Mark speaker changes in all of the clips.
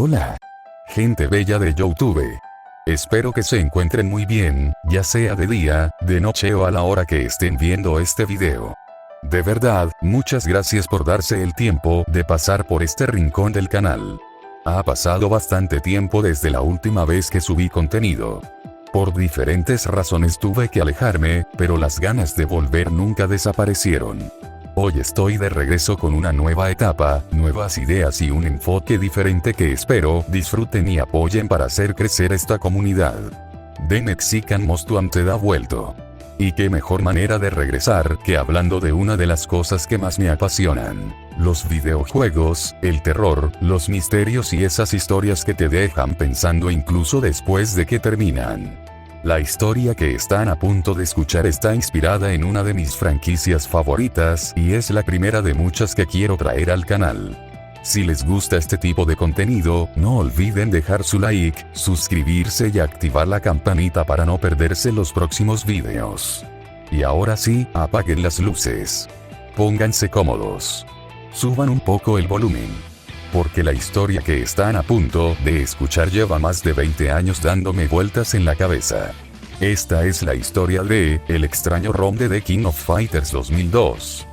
Speaker 1: Hola. Gente bella de YouTube. Espero que se encuentren muy bien, ya sea de día, de noche o a la hora que estén viendo este video. De verdad, muchas gracias por darse el tiempo de pasar por este rincón del canal. Ha pasado bastante tiempo desde la última vez que subí contenido. Por diferentes razones tuve que alejarme, pero las ganas de volver nunca desaparecieron. Hoy estoy de regreso con una nueva etapa, nuevas ideas y un enfoque diferente que espero disfruten y apoyen para hacer crecer esta comunidad. The Mexican Most Wanted ha vuelto. Y qué mejor manera de regresar que hablando de una de las cosas que más me apasionan. Los videojuegos, el terror, los misterios y esas historias que te dejan pensando incluso después de que terminan. La historia que están a punto de escuchar está inspirada en una de mis franquicias favoritas y es la primera de muchas que quiero traer al canal. Si les gusta este tipo de contenido, no olviden dejar su like, suscribirse y activar la campanita para no perderse los próximos videos. Y ahora sí, apaguen las luces. Pónganse cómodos. Suban un poco el volumen. Porque la historia que están a punto de escuchar lleva más de 20 años dándome vueltas en la cabeza. Esta es la historia de El extraño ROM de The King of Fighters 2002.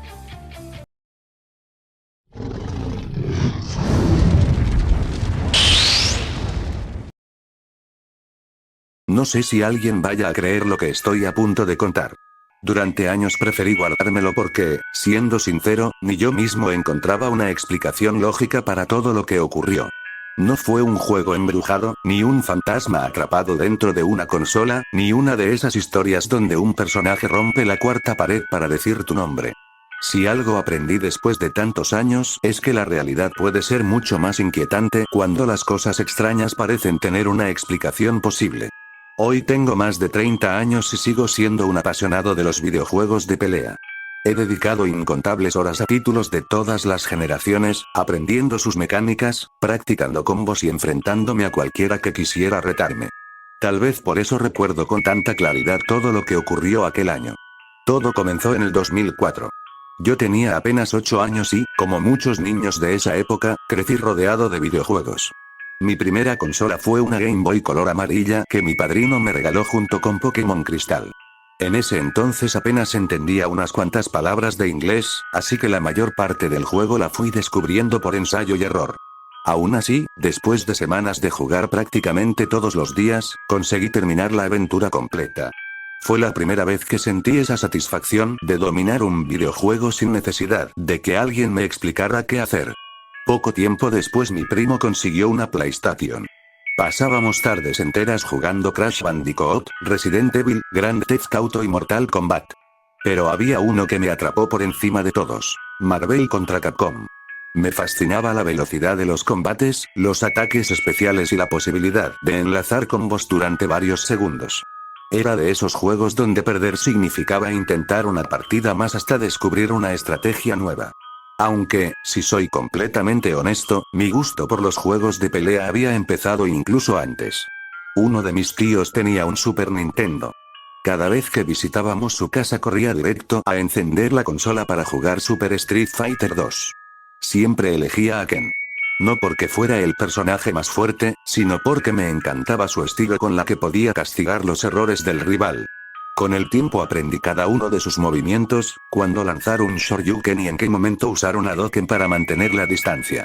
Speaker 2: No sé si alguien vaya a creer lo que estoy a punto de contar. Durante años preferí guardármelo porque, siendo sincero, ni yo mismo encontraba una explicación lógica para todo lo que ocurrió. No fue un juego embrujado, ni un fantasma atrapado dentro de una consola, ni una de esas historias donde un personaje rompe la cuarta pared para decir tu nombre. Si algo aprendí después de tantos años es que la realidad puede ser mucho más inquietante cuando las cosas extrañas parecen tener una explicación posible. Hoy tengo más de 30 años y sigo siendo un apasionado de los videojuegos de pelea. He dedicado incontables horas a títulos de todas las generaciones, aprendiendo sus mecánicas, practicando combos y enfrentándome a cualquiera que quisiera retarme. Tal vez por eso recuerdo con tanta claridad todo lo que ocurrió aquel año. Todo comenzó en el 2004. Yo tenía apenas 8 años y, como muchos niños de esa época, crecí rodeado de videojuegos. Mi primera consola fue una Game Boy color amarilla que mi padrino me regaló junto con Pokémon Cristal. En ese entonces apenas entendía unas cuantas palabras de inglés, así que la mayor parte del juego la fui descubriendo por ensayo y error. Aún así, después de semanas de jugar prácticamente todos los días, conseguí terminar la aventura completa. Fue la primera vez que sentí esa satisfacción de dominar un videojuego sin necesidad de que alguien me explicara qué hacer. Poco tiempo después mi primo consiguió una PlayStation. Pasábamos tardes enteras jugando Crash Bandicoot, Resident Evil, Grand Theft Auto y Mortal Kombat. Pero había uno que me atrapó por encima de todos: Marvel contra Capcom. Me fascinaba la velocidad de los combates, los ataques especiales y la posibilidad de enlazar combos durante varios segundos. Era de esos juegos donde perder significaba intentar una partida más hasta descubrir una estrategia nueva. Aunque, si soy completamente honesto, mi gusto por los juegos de pelea había empezado incluso antes. Uno de mis tíos tenía un Super Nintendo. Cada vez que visitábamos su casa corría directo a encender la consola para jugar Super Street Fighter 2. Siempre elegía a Ken. No porque fuera el personaje más fuerte, sino porque me encantaba su estilo con la que podía castigar los errores del rival. Con el tiempo aprendí cada uno de sus movimientos, cuándo lanzar un Shoryuken y en qué momento usar un Hadouken para mantener la distancia.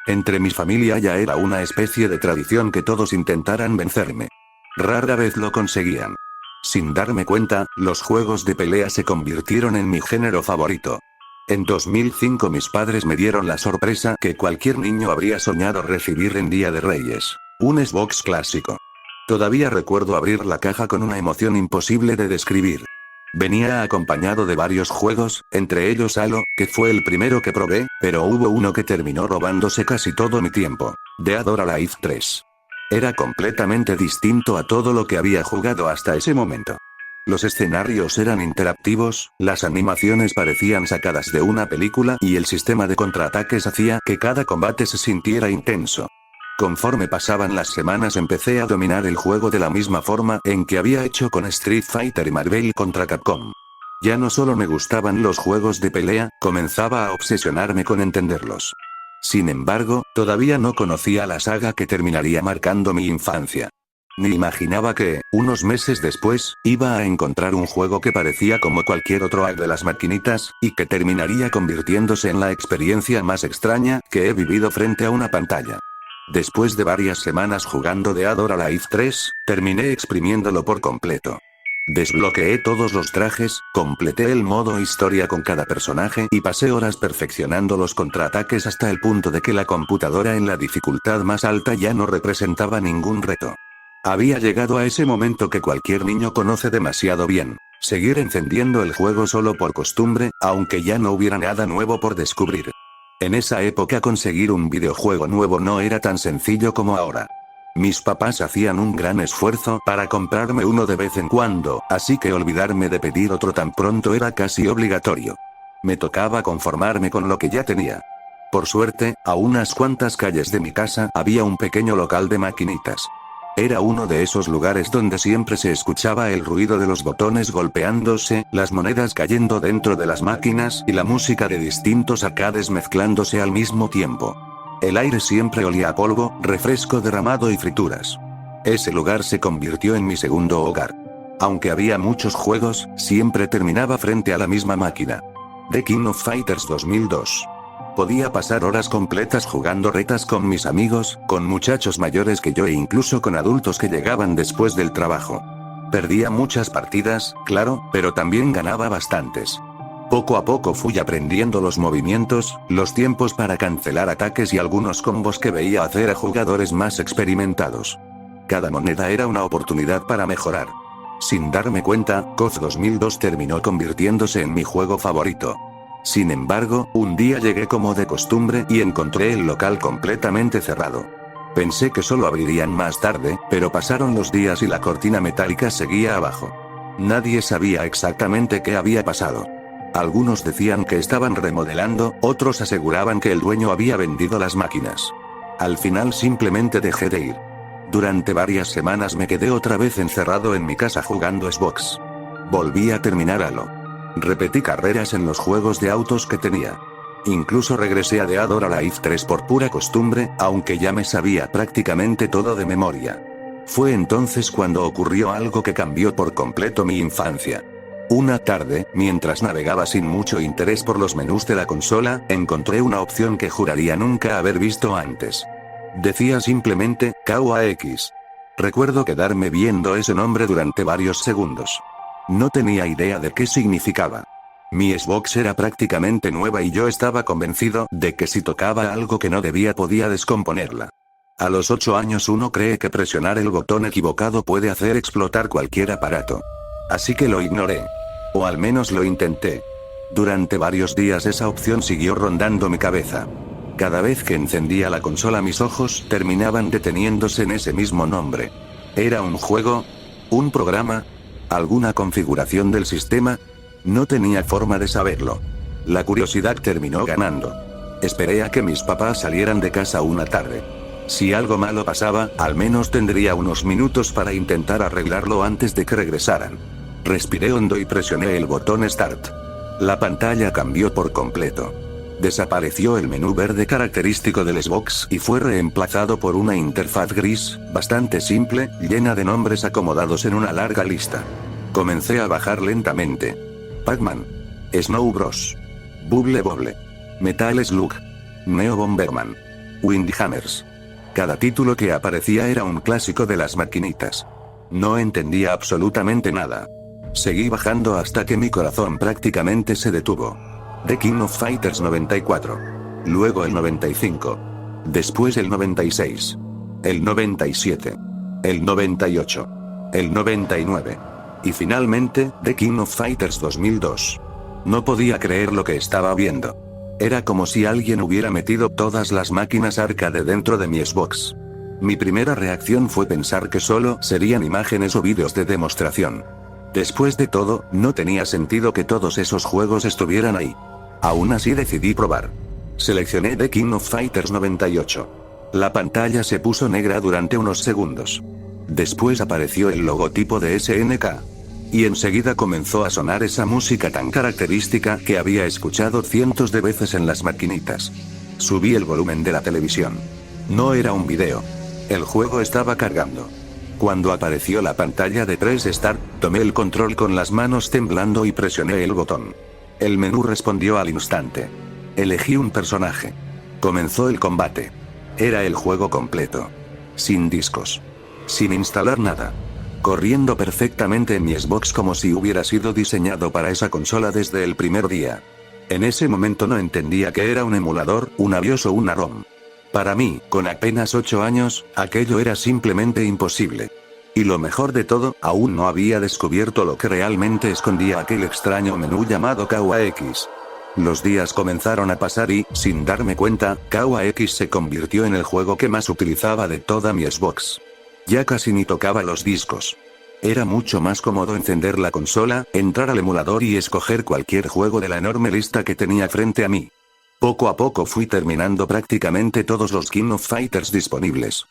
Speaker 2: Entre mi familia ya era una especie de tradición que todos intentaran vencerme. Rara vez lo conseguían. Sin darme cuenta, los juegos de pelea se convirtieron en mi género favorito. En 2005 mis padres me dieron la sorpresa que cualquier niño habría soñado recibir en Día de Reyes: un Xbox clásico. Todavía recuerdo abrir la caja con una emoción imposible de describir. Venía acompañado de varios juegos, entre ellos Halo, que fue el primero que probé, pero hubo uno que terminó robándose casi todo mi tiempo: Dead or Alive 3. Era completamente distinto a todo lo que había jugado hasta ese momento. Los escenarios eran interactivos, las animaciones parecían sacadas de una película y el sistema de contraataques hacía que cada combate se sintiera intenso. Conforme pasaban las semanas empecé a dominar el juego de la misma forma en que había hecho con Street Fighter y Marvel contra Capcom. Ya no solo me gustaban los juegos de pelea, comenzaba a obsesionarme con entenderlos. Sin embargo, todavía no conocía la saga que terminaría marcando mi infancia. Ni imaginaba que, unos meses después, iba a encontrar un juego que parecía como cualquier otro hack de las maquinitas, y que terminaría convirtiéndose en la experiencia más extraña que he vivido frente a una pantalla. Después de varias semanas jugando Dead or Alive 3, terminé exprimiéndolo por completo. Desbloqueé todos los trajes, completé el modo historia con cada personaje y pasé horas perfeccionando los contraataques hasta el punto de que la computadora en la dificultad más alta ya no representaba ningún reto. Había llegado a ese momento que cualquier niño conoce demasiado bien: seguir encendiendo el juego solo por costumbre, aunque ya no hubiera nada nuevo por descubrir. En esa época conseguir un videojuego nuevo no era tan sencillo como ahora. Mis papás hacían un gran esfuerzo para comprarme uno de vez en cuando, así que olvidarme de pedir otro tan pronto era casi obligatorio. Me tocaba conformarme con lo que ya tenía. Por suerte, a unas cuantas calles de mi casa había un pequeño local de maquinitas. Era uno de esos lugares donde siempre se escuchaba el ruido de los botones golpeándose, las monedas cayendo dentro de las máquinas y la música de distintos arcades mezclándose al mismo tiempo. El aire siempre olía a polvo, refresco derramado y frituras. Ese lugar se convirtió en mi segundo hogar. Aunque había muchos juegos, siempre terminaba frente a la misma máquina. The King of Fighters 2002. Podía pasar horas completas jugando retas con mis amigos, con muchachos mayores que yo e incluso con adultos que llegaban después del trabajo. Perdía muchas partidas, claro, pero también ganaba bastantes. Poco a poco fui aprendiendo los movimientos, los tiempos para cancelar ataques y algunos combos que veía hacer a jugadores más experimentados. Cada moneda era una oportunidad para mejorar. Sin darme cuenta, COF 2002 terminó convirtiéndose en mi juego favorito. Sin embargo, un día llegué como de costumbre y encontré el local completamente cerrado. Pensé que solo abrirían más tarde, pero pasaron los días y la cortina metálica seguía abajo. Nadie sabía exactamente qué había pasado. Algunos decían que estaban remodelando, otros aseguraban que el dueño había vendido las máquinas. Al final simplemente dejé de ir. Durante varias semanas me quedé otra vez encerrado en mi casa jugando Xbox. Volví a terminar Halo. Repetí carreras en los juegos de autos que tenía. Incluso regresé a Dead or Alive 3 por pura costumbre, aunque ya me sabía prácticamente todo de memoria. Fue entonces cuando ocurrió algo que cambió por completo mi infancia. Una tarde, mientras navegaba sin mucho interés por los menús de la consola, encontré una opción que juraría nunca haber visto antes. Decía simplemente, KUAX. Recuerdo quedarme viendo ese nombre durante varios segundos. No tenía idea de qué significaba. Mi Xbox era prácticamente nueva y yo estaba convencido de que si tocaba algo que no debía podía descomponerla. A los 8 años uno cree que presionar el botón equivocado puede hacer explotar cualquier aparato. Así que lo ignoré. O al menos lo intenté. Durante varios días esa opción siguió rondando mi cabeza. Cada vez que encendía la consola mis ojos terminaban deteniéndose en ese mismo nombre. ¿Era un juego? ¿Un programa? ¿Alguna configuración del sistema? No tenía forma de saberlo. La curiosidad terminó ganando. Esperé a que mis papás salieran de casa una tarde. Si algo malo pasaba, al menos tendría unos minutos para intentar arreglarlo antes de que regresaran. Respiré hondo y presioné el botón Start. La pantalla cambió por completo. Desapareció el menú verde característico del Xbox y fue reemplazado por una interfaz gris, bastante simple, llena de nombres acomodados en una larga lista. Comencé a bajar lentamente. Pac-Man. Snow Bros. Bubble Bobble. Metal Slug. Neo Bomberman. Windjammers. Cada título que aparecía era un clásico de las maquinitas. No entendía absolutamente nada. Seguí bajando hasta que mi corazón prácticamente se detuvo. The King of Fighters 94. Luego el 95. Después el 96. El 97. El 98. El 99. Y finalmente, The King of Fighters 2002. No podía creer lo que estaba viendo. Era como si alguien hubiera metido todas las máquinas arcade dentro de mi Xbox. Mi primera reacción fue pensar que solo serían imágenes o vídeos de demostración. Después de todo, no tenía sentido que todos esos juegos estuvieran ahí. Aún así decidí probar. Seleccioné The King of Fighters 98. La pantalla se puso negra durante unos segundos. Después apareció el logotipo de SNK. Y enseguida comenzó a sonar esa música tan característica que había escuchado cientos de veces en las maquinitas. Subí el volumen de la televisión. No era un video. El juego estaba cargando. Cuando apareció la pantalla de Press Start, tomé el control con las manos temblando y presioné el botón. El menú respondió al instante. Elegí un personaje. Comenzó el combate. Era el juego completo. Sin discos. Sin instalar nada. Corriendo perfectamente en mi Xbox como si hubiera sido diseñado para esa consola desde el primer día. En ese momento no entendía que era un emulador, un BIOS o una ROM. Para mí, con apenas 8 años, aquello era simplemente imposible. Y lo mejor de todo, aún no había descubierto lo que realmente escondía aquel extraño menú llamado KUAX. Los días comenzaron a pasar y, sin darme cuenta, KUAX se convirtió en el juego que más utilizaba de toda mi Xbox. Ya casi ni tocaba los discos. Era mucho más cómodo encender la consola, entrar al emulador y escoger cualquier juego de la enorme lista que tenía frente a mí. Poco a poco fui terminando prácticamente todos los King of Fighters disponibles.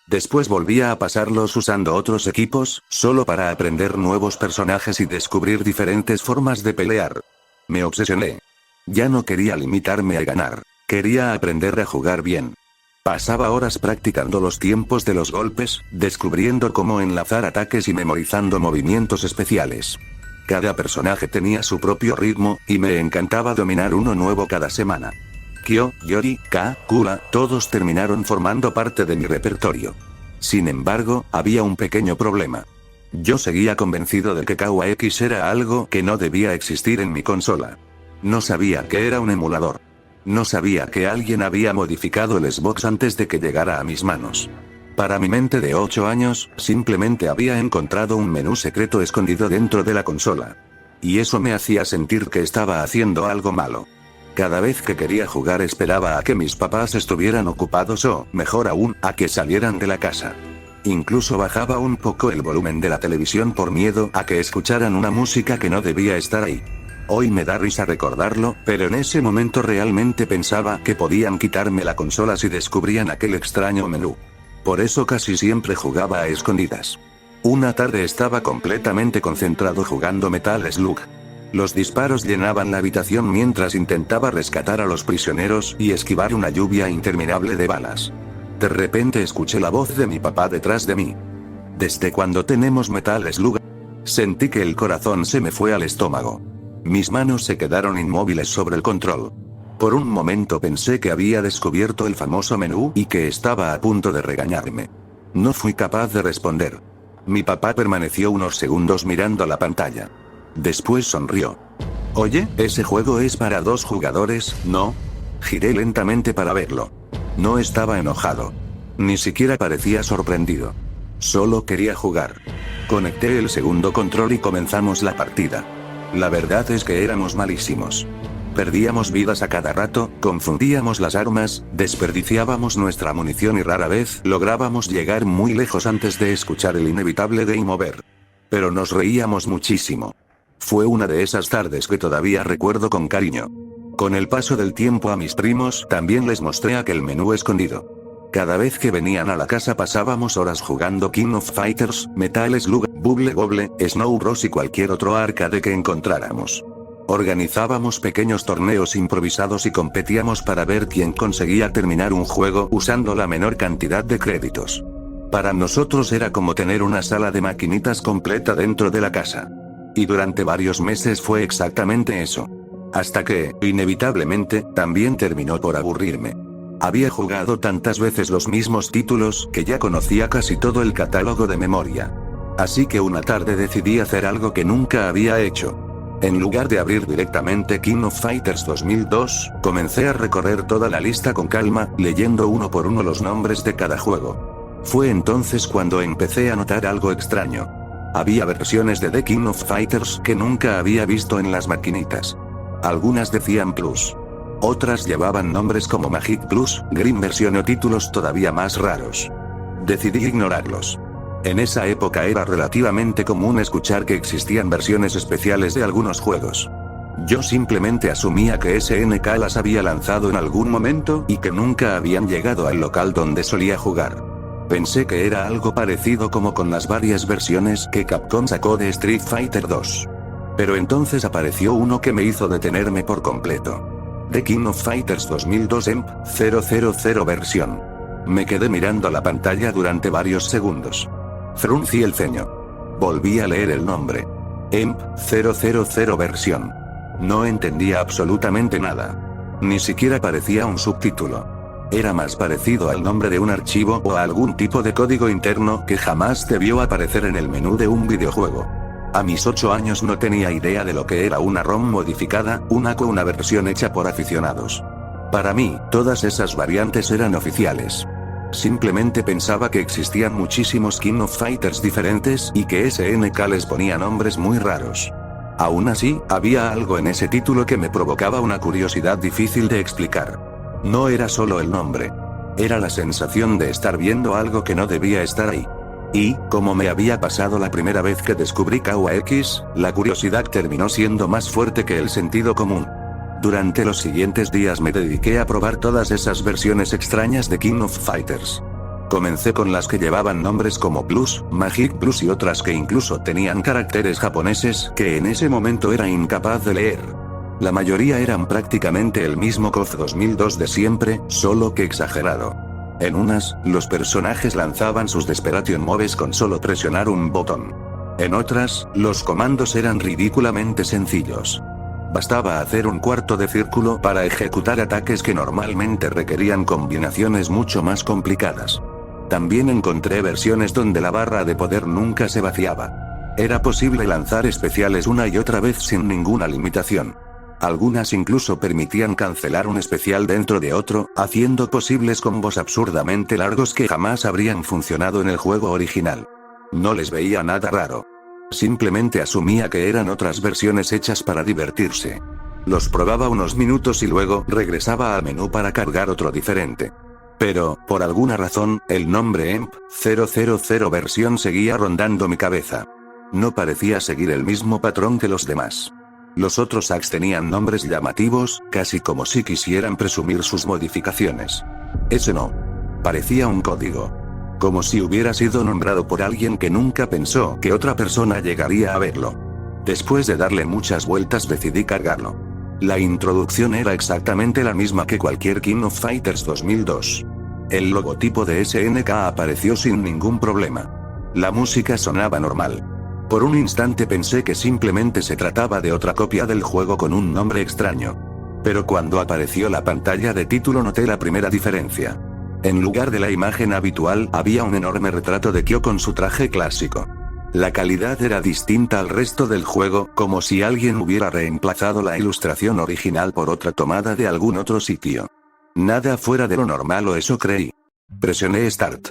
Speaker 2: Después volvía a pasarlos usando otros equipos, solo para aprender nuevos personajes y descubrir diferentes formas de pelear. Me obsesioné. Ya no quería limitarme a ganar. Quería aprender a jugar bien. Pasaba horas practicando los tiempos de los golpes, descubriendo cómo enlazar ataques y memorizando movimientos especiales. Cada personaje tenía su propio ritmo, y me encantaba dominar uno nuevo cada semana. Kyo, Yori, K, Kula, todos terminaron formando parte de mi repertorio. Sin embargo, había un pequeño problema. Yo seguía convencido de que KUAX era algo que no debía existir en mi consola. No sabía que era un emulador. No sabía que alguien había modificado el Xbox antes de que llegara a mis manos. Para mi mente de 8 años, simplemente había encontrado un menú secreto escondido dentro de la consola. Y eso me hacía sentir que estaba haciendo algo malo. Cada vez que quería jugar esperaba a que mis papás estuvieran ocupados o, mejor aún, a que salieran de la casa. Incluso bajaba un poco el volumen de la televisión por miedo a que escucharan una música que no debía estar ahí. Hoy me da risa recordarlo, pero en ese momento realmente pensaba que podían quitarme la consola si descubrían aquel extraño menú. Por eso casi siempre jugaba a escondidas. Una tarde estaba completamente concentrado jugando Metal Slug. Los disparos llenaban la habitación mientras intentaba rescatar a los prisioneros y esquivar una lluvia interminable de balas. De repente escuché la voz de mi papá detrás de mí. ¿Desde cuándo tenemos Metal Slug? Sentí que el corazón se me fue al estómago. Mis manos se quedaron inmóviles sobre el control. Por un momento pensé que había descubierto el famoso menú y que estaba a punto de regañarme. No fui capaz de responder. Mi papá permaneció unos segundos mirando la pantalla. Después sonrió. Oye, ese juego es para 2 jugadores, ¿no? Giré lentamente para verlo. No estaba enojado. Ni siquiera parecía sorprendido. Solo quería jugar. Conecté el segundo control y comenzamos la partida. La verdad es que éramos malísimos. Perdíamos vidas a cada rato, confundíamos las armas, desperdiciábamos nuestra munición y rara vez lográbamos llegar muy lejos antes de escuchar el inevitable Game Over. Pero nos reíamos muchísimo. Fue una de esas tardes que todavía recuerdo con cariño. Con el paso del tiempo a mis primos también les mostré aquel menú escondido. Cada vez que venían a la casa pasábamos horas jugando King of Fighters, Metal Slug, Bubble Bobble, Snow Bros y cualquier otro arcade que encontráramos. Organizábamos pequeños torneos improvisados y competíamos para ver quién conseguía terminar un juego usando la menor cantidad de créditos. Para nosotros era como tener una sala de maquinitas completa dentro de la casa. Y durante varios meses fue exactamente eso. Hasta que, inevitablemente, también terminó por aburrirme. Había jugado tantas veces los mismos títulos que ya conocía casi todo el catálogo de memoria. Así que una tarde decidí hacer algo que nunca había hecho. En lugar de abrir directamente King of Fighters 2002, comencé a recorrer toda la lista con calma, leyendo uno por uno los nombres de cada juego. Fue entonces cuando empecé a notar algo extraño. Había versiones de The King of Fighters que nunca había visto en las maquinitas. Algunas decían Plus. Otras llevaban nombres como Magic Plus, Green Version o títulos todavía más raros. Decidí ignorarlos. En esa época era relativamente común escuchar que existían versiones especiales de algunos juegos. Yo simplemente asumía que SNK las había lanzado en algún momento y que nunca habían llegado al local donde solía jugar. Pensé que era algo parecido como con las varias versiones que Capcom sacó de Street Fighter 2. Pero entonces apareció uno que me hizo detenerme por completo. The King of Fighters 2002 EMP 000 versión. Me quedé mirando la pantalla durante varios segundos. Fruncí el ceño. Volví a leer el nombre. EMP 000 versión. No entendía absolutamente nada. Ni siquiera parecía un subtítulo. Era más parecido al nombre de un archivo o a algún tipo de código interno que jamás debió aparecer en el menú de un videojuego. A mis 8 años no tenía idea de lo que era una ROM modificada, una versión hecha por aficionados. Para mí, todas esas variantes eran oficiales. Simplemente pensaba que existían muchísimos King of Fighters diferentes y que SNK les ponía nombres muy raros. Aún así, había algo en ese título que me provocaba una curiosidad difícil de explicar. No era solo el nombre. Era la sensación de estar viendo algo que no debía estar ahí. Y, como me había pasado la primera vez que descubrí KX, la curiosidad terminó siendo más fuerte que el sentido común. Durante los siguientes días me dediqué a probar todas esas versiones extrañas de King of Fighters. Comencé con las que llevaban nombres como Plus, Magic Plus y otras que incluso tenían caracteres japoneses que en ese momento era incapaz de leer. La mayoría eran prácticamente el mismo KOF 2002 de siempre, solo que exagerado. En unas, los personajes lanzaban sus Desperation Moves con solo presionar un botón. En otras, los comandos eran ridículamente sencillos. Bastaba hacer un cuarto de círculo para ejecutar ataques que normalmente requerían combinaciones mucho más complicadas. También encontré versiones donde la barra de poder nunca se vaciaba. Era posible lanzar especiales una y otra vez sin ninguna limitación. Algunas incluso permitían cancelar un especial dentro de otro, haciendo posibles combos absurdamente largos que jamás habrían funcionado en el juego original. No les veía nada raro. Simplemente asumía que eran otras versiones hechas para divertirse. Los probaba unos minutos y luego regresaba al menú para cargar otro diferente. Pero, por alguna razón, el nombre EMP 000 versión seguía rondando mi cabeza. No parecía seguir el mismo patrón que los demás. Los otros hacks tenían nombres llamativos, casi como si quisieran presumir sus modificaciones. Ese no. Parecía un código. Como si hubiera sido nombrado por alguien que nunca pensó que otra persona llegaría a verlo. Después de darle muchas vueltas decidí cargarlo. La introducción era exactamente la misma que cualquier King of Fighters 2002. El logotipo de SNK apareció sin ningún problema. La música sonaba normal. Por un instante pensé que simplemente se trataba de otra copia del juego con un nombre extraño. Pero cuando apareció la pantalla de título noté la primera diferencia. En lugar de la imagen habitual había un enorme retrato de Kyo con su traje clásico. La calidad era distinta al resto del juego, como si alguien hubiera reemplazado la ilustración original por otra tomada de algún otro sitio. Nada fuera de lo normal, o eso creí. Presioné Start.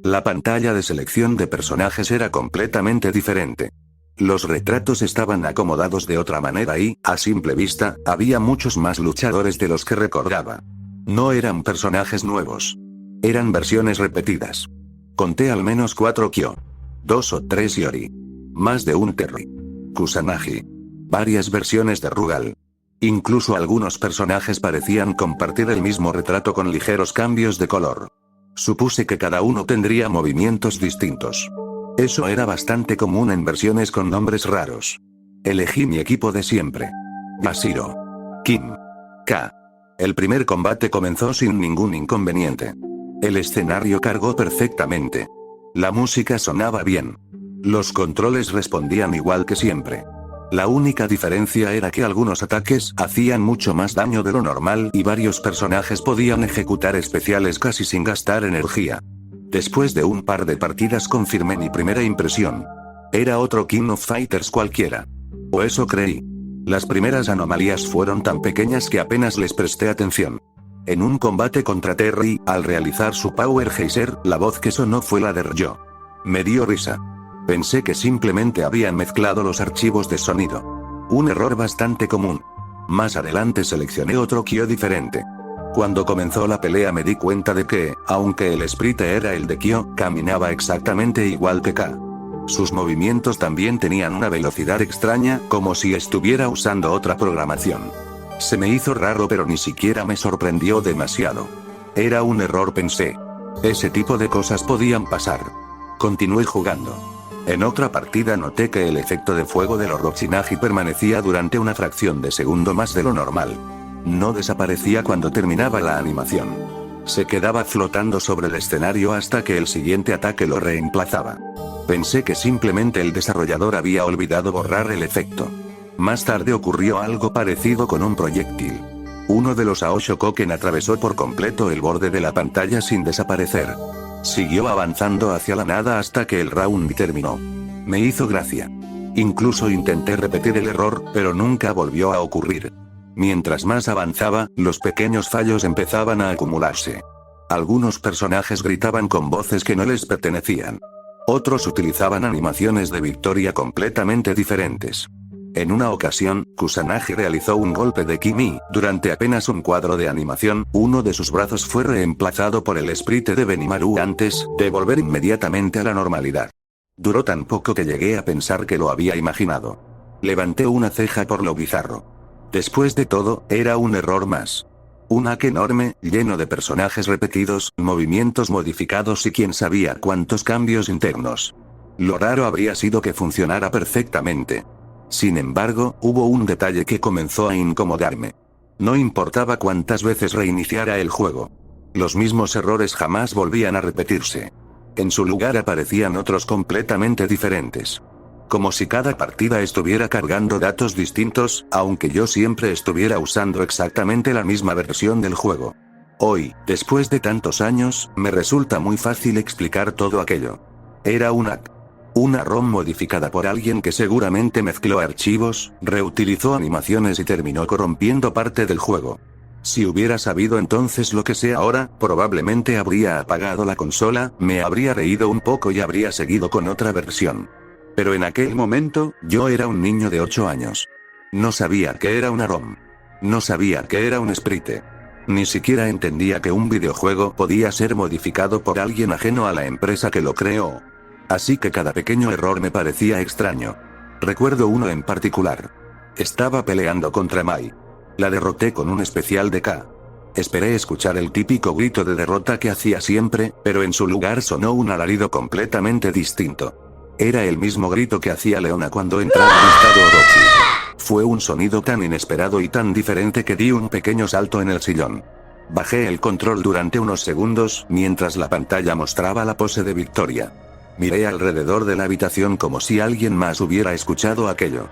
Speaker 2: La pantalla de selección de personajes era completamente diferente. Los retratos estaban acomodados de otra manera y, a simple vista, había muchos más luchadores de los que recordaba. No eran personajes nuevos. Eran versiones repetidas. Conté al menos 4 Kyo. 2 o 3 Yori. Más de un Terry. Kusanagi. Varias versiones de Rugal. Incluso algunos personajes parecían compartir el mismo retrato con ligeros cambios de color. Supuse que cada uno tendría movimientos distintos. Eso era bastante común en versiones con nombres raros. Elegí mi equipo de siempre. Yashiro. Kim. K. El primer combate comenzó sin ningún inconveniente. El escenario cargó perfectamente. La música sonaba bien. Los controles respondían igual que siempre. La única diferencia era que algunos ataques hacían mucho más daño de lo normal y varios personajes podían ejecutar especiales casi sin gastar energía. Después de un par de partidas confirmé mi primera impresión. Era otro King of Fighters cualquiera. O eso creí. Las primeras anomalías fueron tan pequeñas que apenas les presté atención. En un combate contra Terry, al realizar su Power Geyser, la voz que sonó fue la de Ryo. Me dio risa. Pensé que simplemente habían mezclado los archivos de sonido. Un error bastante común. Más adelante seleccioné otro Kyo diferente. Cuando comenzó la pelea me di cuenta de que, aunque el sprite era el de Kyo, caminaba exactamente igual que K. Sus movimientos también tenían una velocidad extraña, como si estuviera usando otra programación. Se me hizo raro, pero ni siquiera me sorprendió demasiado. Era un error, pensé. Ese tipo de cosas podían pasar. Continué jugando. En otra partida noté que el efecto de fuego del Orochimaru permanecía durante una fracción de segundo más de lo normal. No desaparecía cuando terminaba la animación. Se quedaba flotando sobre el escenario hasta que el siguiente ataque lo reemplazaba. Pensé que simplemente el desarrollador había olvidado borrar el efecto. Más tarde ocurrió algo parecido con un proyectil. Uno de los Aoshokoken atravesó por completo el borde de la pantalla sin desaparecer. Siguió avanzando hacia la nada hasta que el round terminó. Me hizo gracia. Incluso intenté repetir el error, pero nunca volvió a ocurrir. Mientras más avanzaba, los pequeños fallos empezaban a acumularse. Algunos personajes gritaban con voces que no les pertenecían. Otros utilizaban animaciones de victoria completamente diferentes. En una ocasión, Kusanagi realizó un golpe de Kimi. Durante apenas un cuadro de animación, uno de sus brazos fue reemplazado por el sprite de Benimaru antes de volver inmediatamente a la normalidad. Duró tan poco que llegué a pensar que lo había imaginado. Levanté una ceja por lo bizarro. Después de todo, era un error más. Un hack enorme, lleno de personajes repetidos, movimientos modificados y quién sabía cuántos cambios internos. Lo raro habría sido que funcionara perfectamente. Sin embargo, hubo un detalle que comenzó a incomodarme. No importaba cuántas veces reiniciara el juego. Los mismos errores jamás volvían a repetirse. En su lugar aparecían otros completamente diferentes. Como si cada partida estuviera cargando datos distintos, aunque yo siempre estuviera usando exactamente la misma versión del juego. Hoy, después de tantos años, me resulta muy fácil explicar todo aquello. Era un hack. Una ROM modificada por alguien que seguramente mezcló archivos, reutilizó animaciones y terminó corrompiendo parte del juego. Si hubiera sabido entonces lo que sé ahora, probablemente habría apagado la consola, me habría reído un poco y habría seguido con otra versión. Pero en aquel momento, yo era un niño de 8 años. No sabía que era una ROM. No sabía que era un sprite. Ni siquiera entendía que un videojuego podía ser modificado por alguien ajeno a la empresa que lo creó. Así que cada pequeño error me parecía extraño. Recuerdo uno en particular. Estaba peleando contra Mai. La derroté con un especial de K. Esperé escuchar el típico grito de derrota que hacía siempre, pero en su lugar sonó un alarido completamente distinto. Era el mismo grito que hacía Leona cuando entraba en estado Orochi. Fue un sonido tan inesperado y tan diferente que di un pequeño salto en el sillón. Bajé el control durante unos segundos, mientras la pantalla mostraba la pose de victoria. Miré alrededor de la habitación como si alguien más hubiera escuchado aquello.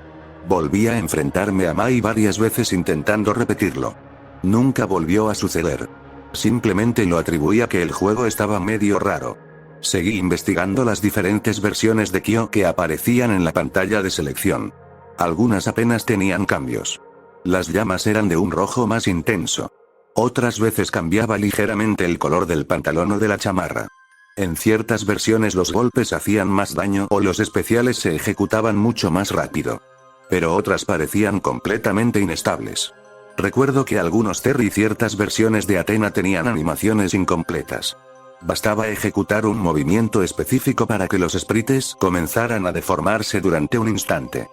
Speaker 2: Volví a enfrentarme a Mai varias veces intentando repetirlo. Nunca volvió a suceder. Simplemente lo atribuí a que el juego estaba medio raro. Seguí investigando las diferentes versiones de Kyo que aparecían en la pantalla de selección. Algunas apenas tenían cambios. Las llamas eran de un rojo más intenso. Otras veces cambiaba ligeramente el color del pantalón o de la chamarra. En ciertas versiones los golpes hacían más daño o los especiales se ejecutaban mucho más rápido. Pero otras parecían completamente inestables. Recuerdo que algunos Terry y ciertas versiones de Athena tenían animaciones incompletas. Bastaba ejecutar un movimiento específico para que los sprites comenzaran a deformarse durante un instante.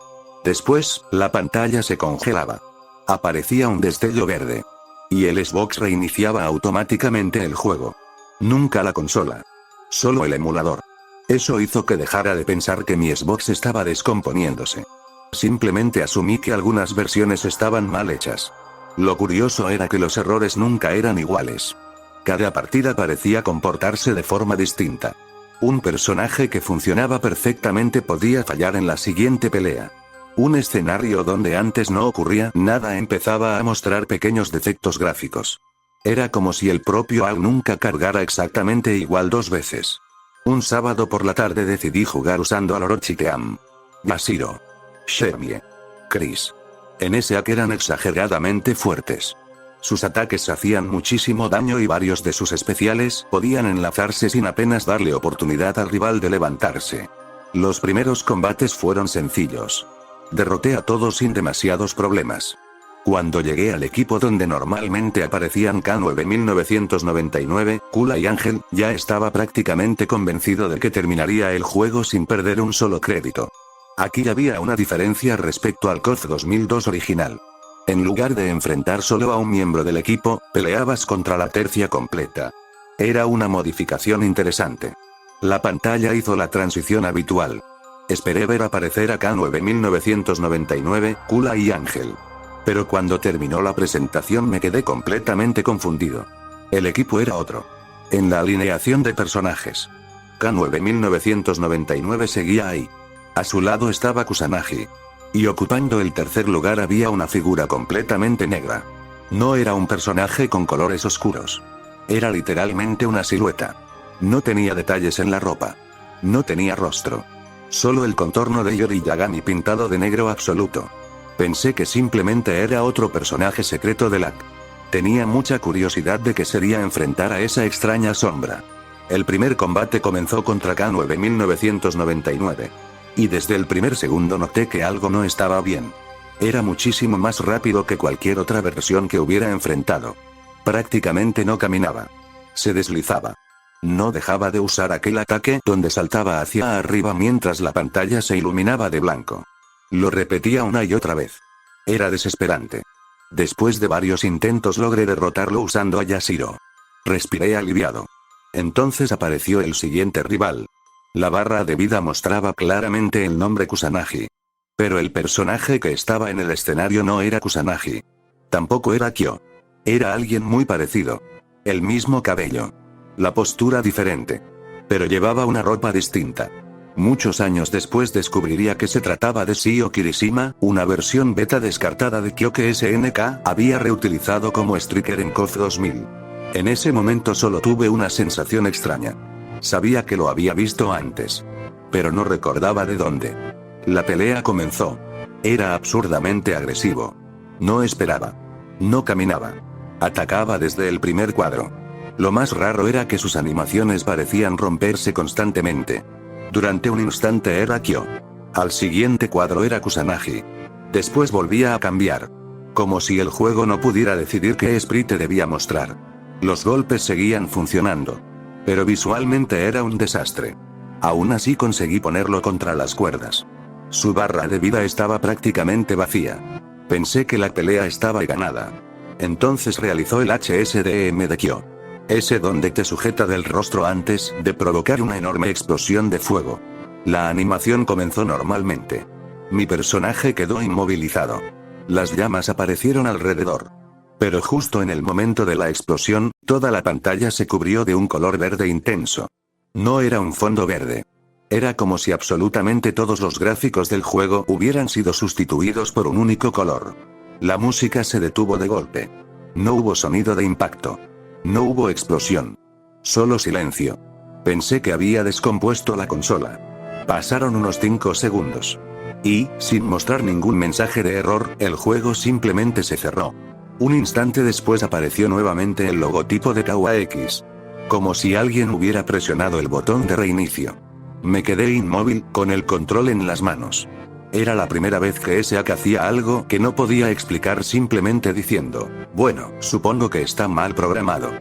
Speaker 2: Después, la pantalla se congelaba. Aparecía un destello verde. Y el Xbox reiniciaba automáticamente el juego. Nunca la consola. Solo el emulador. Eso hizo que dejara de pensar que mi Xbox estaba descomponiéndose. Simplemente asumí que algunas versiones estaban mal hechas. Lo curioso era que los errores nunca eran iguales. Cada partida parecía comportarse de forma distinta. Un personaje que funcionaba perfectamente podía fallar en la siguiente pelea. Un escenario donde antes no ocurría nada empezaba a mostrar pequeños defectos gráficos. Era como si el propio AU nunca cargara exactamente igual 2 veces. Un sábado por la tarde decidí jugar usando al Orochi Team. Yashiro. Shermie. Chris. En ese hack eran exageradamente fuertes. Sus ataques hacían muchísimo daño y varios de sus especiales podían enlazarse sin apenas darle oportunidad al rival de levantarse. Los primeros combates fueron sencillos. Derroté a todos sin demasiados problemas. Cuando llegué al equipo donde normalmente aparecían K9 Kula y Ángel, ya estaba prácticamente convencido de que terminaría el juego sin perder un solo crédito. Aquí había una diferencia respecto al KOF 2002 original. En lugar de enfrentar solo a un miembro del equipo, peleabas contra la tercia completa. Era una modificación interesante. La pantalla hizo la transición habitual. Esperé ver aparecer a K9 Kula y Ángel. Pero cuando terminó la presentación me quedé completamente confundido. El equipo era otro. En la alineación de personajes, K9 seguía ahí. A su lado estaba Kusanagi. Y ocupando el tercer lugar había una figura completamente negra. No era un personaje con colores oscuros. Era literalmente una silueta. No tenía detalles en la ropa. No tenía rostro. Solo el contorno de Yori Yagami pintado de negro absoluto. Pensé que simplemente era otro personaje secreto de LAC. Tenía mucha curiosidad de qué sería enfrentar a esa extraña sombra. El primer combate comenzó contra K9 y desde el primer segundo noté que algo no estaba bien. Era muchísimo más rápido que cualquier otra versión que hubiera enfrentado. Prácticamente no caminaba. Se deslizaba. No dejaba de usar aquel ataque donde saltaba hacia arriba mientras la pantalla se iluminaba de blanco. Lo repetía una y otra vez. Era desesperante. Después de varios intentos logré derrotarlo usando a Yashiro. Respiré aliviado. Entonces apareció el siguiente rival. La barra de vida mostraba claramente el nombre Kusanagi. Pero el personaje que estaba en el escenario no era Kusanagi. Tampoco era Kyo. Era alguien muy parecido. El mismo cabello. La postura diferente. Pero llevaba una ropa distinta. Muchos años después descubriría que se trataba de Shio Kirishima, una versión beta descartada de Kyo que SNK había reutilizado como Striker en KOF 2000. En ese momento solo tuve una sensación extraña. Sabía que lo había visto antes. Pero no recordaba de dónde. La pelea comenzó. Era absurdamente agresivo. No esperaba. No caminaba. Atacaba desde el primer cuadro. Lo más raro era que sus animaciones parecían romperse constantemente. Durante un instante era Kyo. Al siguiente cuadro era Kusanagi. Después volvía a cambiar. Como si el juego no pudiera decidir qué sprite debía mostrar. Los golpes seguían funcionando. Pero visualmente era un desastre. Aún así conseguí ponerlo contra las cuerdas. Su barra de vida estaba prácticamente vacía. Pensé que la pelea estaba ganada. Entonces realizó el HSDM de Kyo. Ese donde te sujeta del rostro antes de provocar una enorme explosión de fuego. La animación comenzó normalmente. Mi personaje quedó inmovilizado. Las llamas aparecieron alrededor. Pero justo en el momento de la explosión, toda la pantalla se cubrió de un color verde intenso. No era un fondo verde. Era como si absolutamente todos los gráficos del juego hubieran sido sustituidos por un único color. La música se detuvo de golpe. No hubo sonido de impacto. No hubo explosión. Solo silencio. Pensé que había descompuesto la consola. Pasaron unos 5 segundos. Y, sin mostrar ningún mensaje de error, el juego simplemente se cerró. Un instante después apareció nuevamente el logotipo de KWX. Como si alguien hubiera presionado el botón de reinicio. Me quedé inmóvil, con el control en las manos. Era la primera vez que SNK hacía algo que no podía explicar simplemente diciendo, bueno, supongo que está mal programado.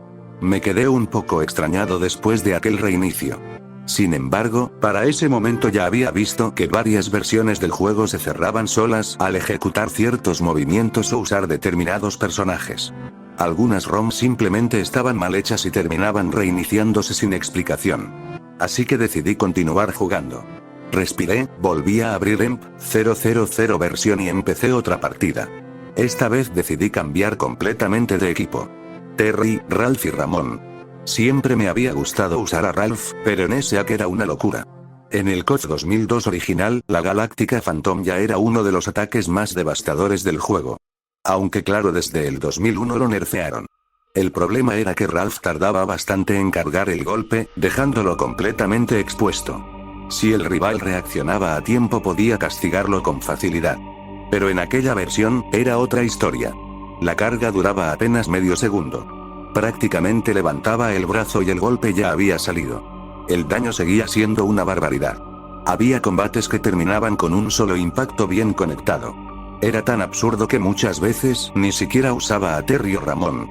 Speaker 2: Me quedé un poco extrañado después de aquel reinicio. Sin embargo, para ese momento ya había visto que varias versiones del juego se cerraban solas al ejecutar ciertos movimientos o usar determinados personajes. Algunas ROM simplemente estaban mal hechas y terminaban reiniciándose sin explicación. Así que decidí continuar jugando. Respiré, volví a abrir EMP 000 versión y empecé otra partida. Esta vez decidí cambiar completamente de equipo. Terry, Ralph y Ramón. Siempre me había gustado usar a Ralph, pero en SNK era una locura. En el KOF 2002 original, la Galáctica Phantom ya era uno de los ataques más devastadores del juego. Aunque claro, desde el 2001 lo nerfearon. El problema era que Ralph tardaba bastante en cargar el golpe, dejándolo completamente expuesto. Si el rival reaccionaba a tiempo podía castigarlo con facilidad. Pero en aquella versión, era otra historia. La carga duraba apenas medio segundo. Prácticamente levantaba el brazo y el golpe ya había salido. El daño seguía siendo una barbaridad. Había combates que terminaban con un solo impacto bien conectado. Era tan absurdo que muchas veces ni siquiera usaba a Terry o Ramón.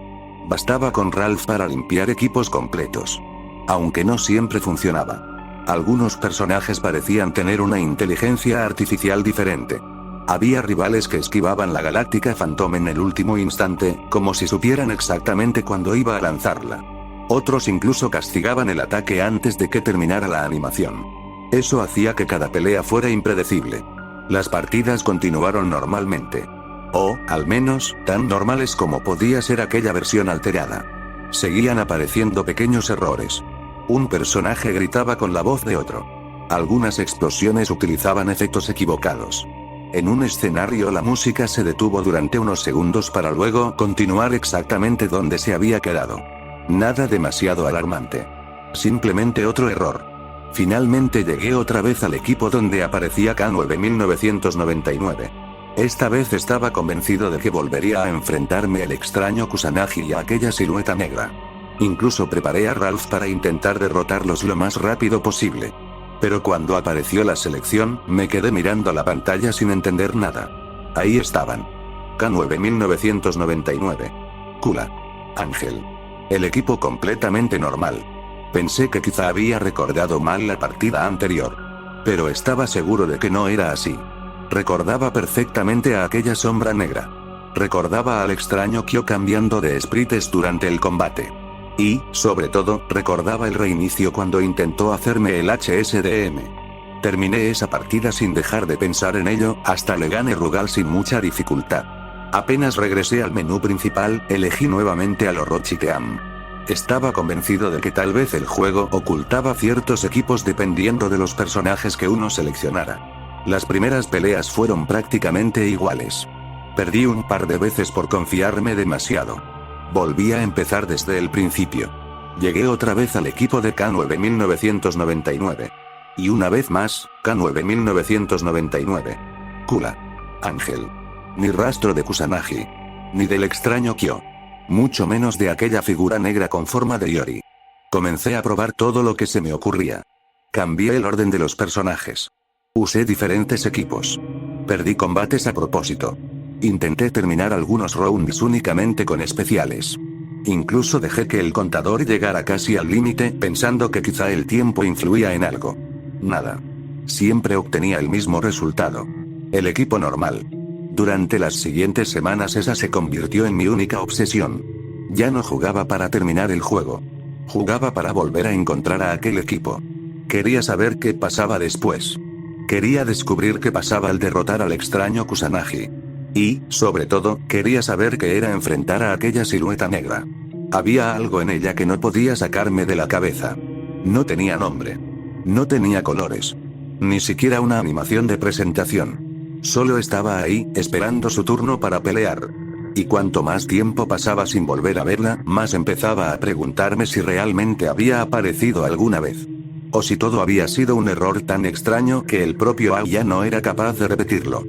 Speaker 2: Bastaba con Ralph para limpiar equipos completos. Aunque no siempre funcionaba. Algunos personajes parecían tener una inteligencia artificial diferente. Había rivales que esquivaban la Galáctica Phantom en el último instante, como si supieran exactamente cuándo iba a lanzarla. Otros incluso castigaban el ataque antes de que terminara la animación. Eso hacía que cada pelea fuera impredecible. Las partidas continuaron normalmente. O, al menos, tan normales como podía ser aquella versión alterada. Seguían apareciendo pequeños errores. Un personaje gritaba con la voz de otro. Algunas explosiones utilizaban efectos equivocados. En un escenario la música se detuvo durante unos segundos para luego continuar exactamente donde se había quedado. Nada demasiado alarmante. Simplemente otro error. Finalmente llegué otra vez al equipo donde aparecía K9 1999. Esta vez estaba convencido de que volvería a enfrentarme al extraño Kusanagi y a aquella silueta negra. Incluso preparé a Ralph para intentar derrotarlos lo más rápido posible. Pero cuando apareció la selección, me quedé mirando la pantalla sin entender nada. Ahí estaban. K9 1999. Kula. Ángel. El equipo completamente normal. Pensé que quizá había recordado mal la partida anterior. Pero estaba seguro de que no era así. Recordaba perfectamente a aquella sombra negra. Recordaba al extraño Kyo cambiando de sprites durante el combate. Y, sobre todo, recordaba el reinicio cuando intentó hacerme el HSDM. Terminé esa partida sin dejar de pensar en ello, hasta le gané Rugal sin mucha dificultad. Apenas regresé al menú principal, elegí nuevamente al Orochi Team. Estaba convencido de que tal vez el juego ocultaba ciertos equipos dependiendo de los personajes que uno seleccionara. Las primeras peleas fueron prácticamente iguales. Perdí un par de veces por confiarme demasiado. Volví a empezar desde el principio. Llegué otra vez al equipo de K9 1999. Y una vez más, K9 1999. Kula. Ángel. Ni rastro de Kusanagi. Ni del extraño Kyo. Mucho menos de aquella figura negra con forma de Yori. Comencé a probar todo lo que se me ocurría. Cambié el orden de los personajes. Usé diferentes equipos. Perdí combates a propósito. Intenté terminar algunos rounds únicamente con especiales. Incluso dejé que el contador llegara casi al límite, pensando que quizá el tiempo influía en algo. Nada. Siempre obtenía el mismo resultado. El equipo normal. Durante las siguientes semanas esa se convirtió en mi única obsesión. Ya no jugaba para terminar el juego. Jugaba para volver a encontrar a aquel equipo. Quería saber qué pasaba después. Quería descubrir qué pasaba al derrotar al extraño Kusanagi. Y, sobre todo, quería saber qué era enfrentar a aquella silueta negra. Había algo en ella que no podía sacarme de la cabeza. No tenía nombre. No tenía colores. Ni siquiera una animación de presentación. Solo estaba ahí, esperando su turno para pelear. Y cuanto más tiempo pasaba sin volver a verla, más empezaba a preguntarme si realmente había aparecido alguna vez. O si todo había sido un error tan extraño que el propio Ao ya no era capaz de repetirlo.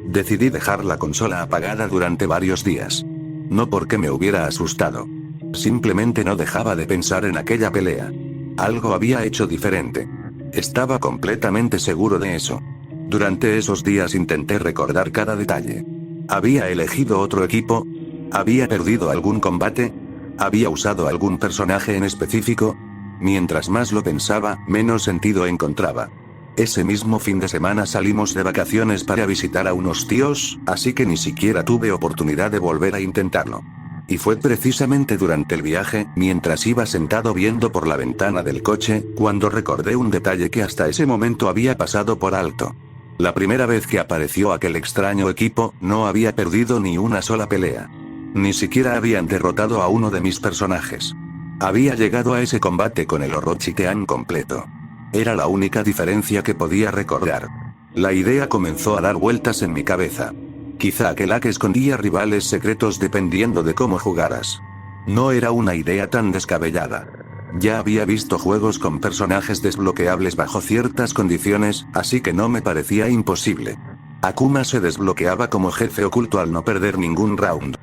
Speaker 2: Decidí dejar la consola apagada durante varios días. No porque me hubiera asustado. Simplemente no dejaba de pensar en aquella pelea. Algo había hecho diferente. Estaba completamente seguro de eso. Durante esos días intenté recordar cada detalle. ¿Había elegido otro equipo? ¿Había perdido algún combate? ¿Había usado algún personaje en específico? Mientras más lo pensaba, menos sentido encontraba. Ese mismo fin de semana salimos de vacaciones para visitar a unos tíos, así que ni siquiera tuve oportunidad de volver a intentarlo. Y fue precisamente durante el viaje, mientras iba sentado viendo por la ventana del coche, cuando recordé un detalle que hasta ese momento había pasado por alto. La primera vez que apareció aquel extraño equipo, no había perdido ni una sola pelea. Ni siquiera habían derrotado a uno de mis personajes. Había llegado a ese combate con el Orochi Team completo. Era la única diferencia que podía recordar. La idea comenzó a dar vueltas en mi cabeza. Quizá aquel hack escondía rivales secretos dependiendo de cómo jugaras. No era una idea tan descabellada. Ya había visto juegos con personajes desbloqueables bajo ciertas condiciones, así que no me parecía imposible. Akuma se desbloqueaba como jefe oculto al no perder ningún round.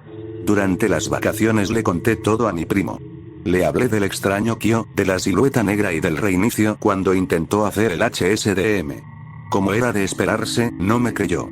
Speaker 2: Durante las vacaciones le conté todo a mi primo. Le hablé del extraño Kyo, de la silueta negra y del reinicio cuando intentó hacer el HSDM. Como era de esperarse, no me creyó.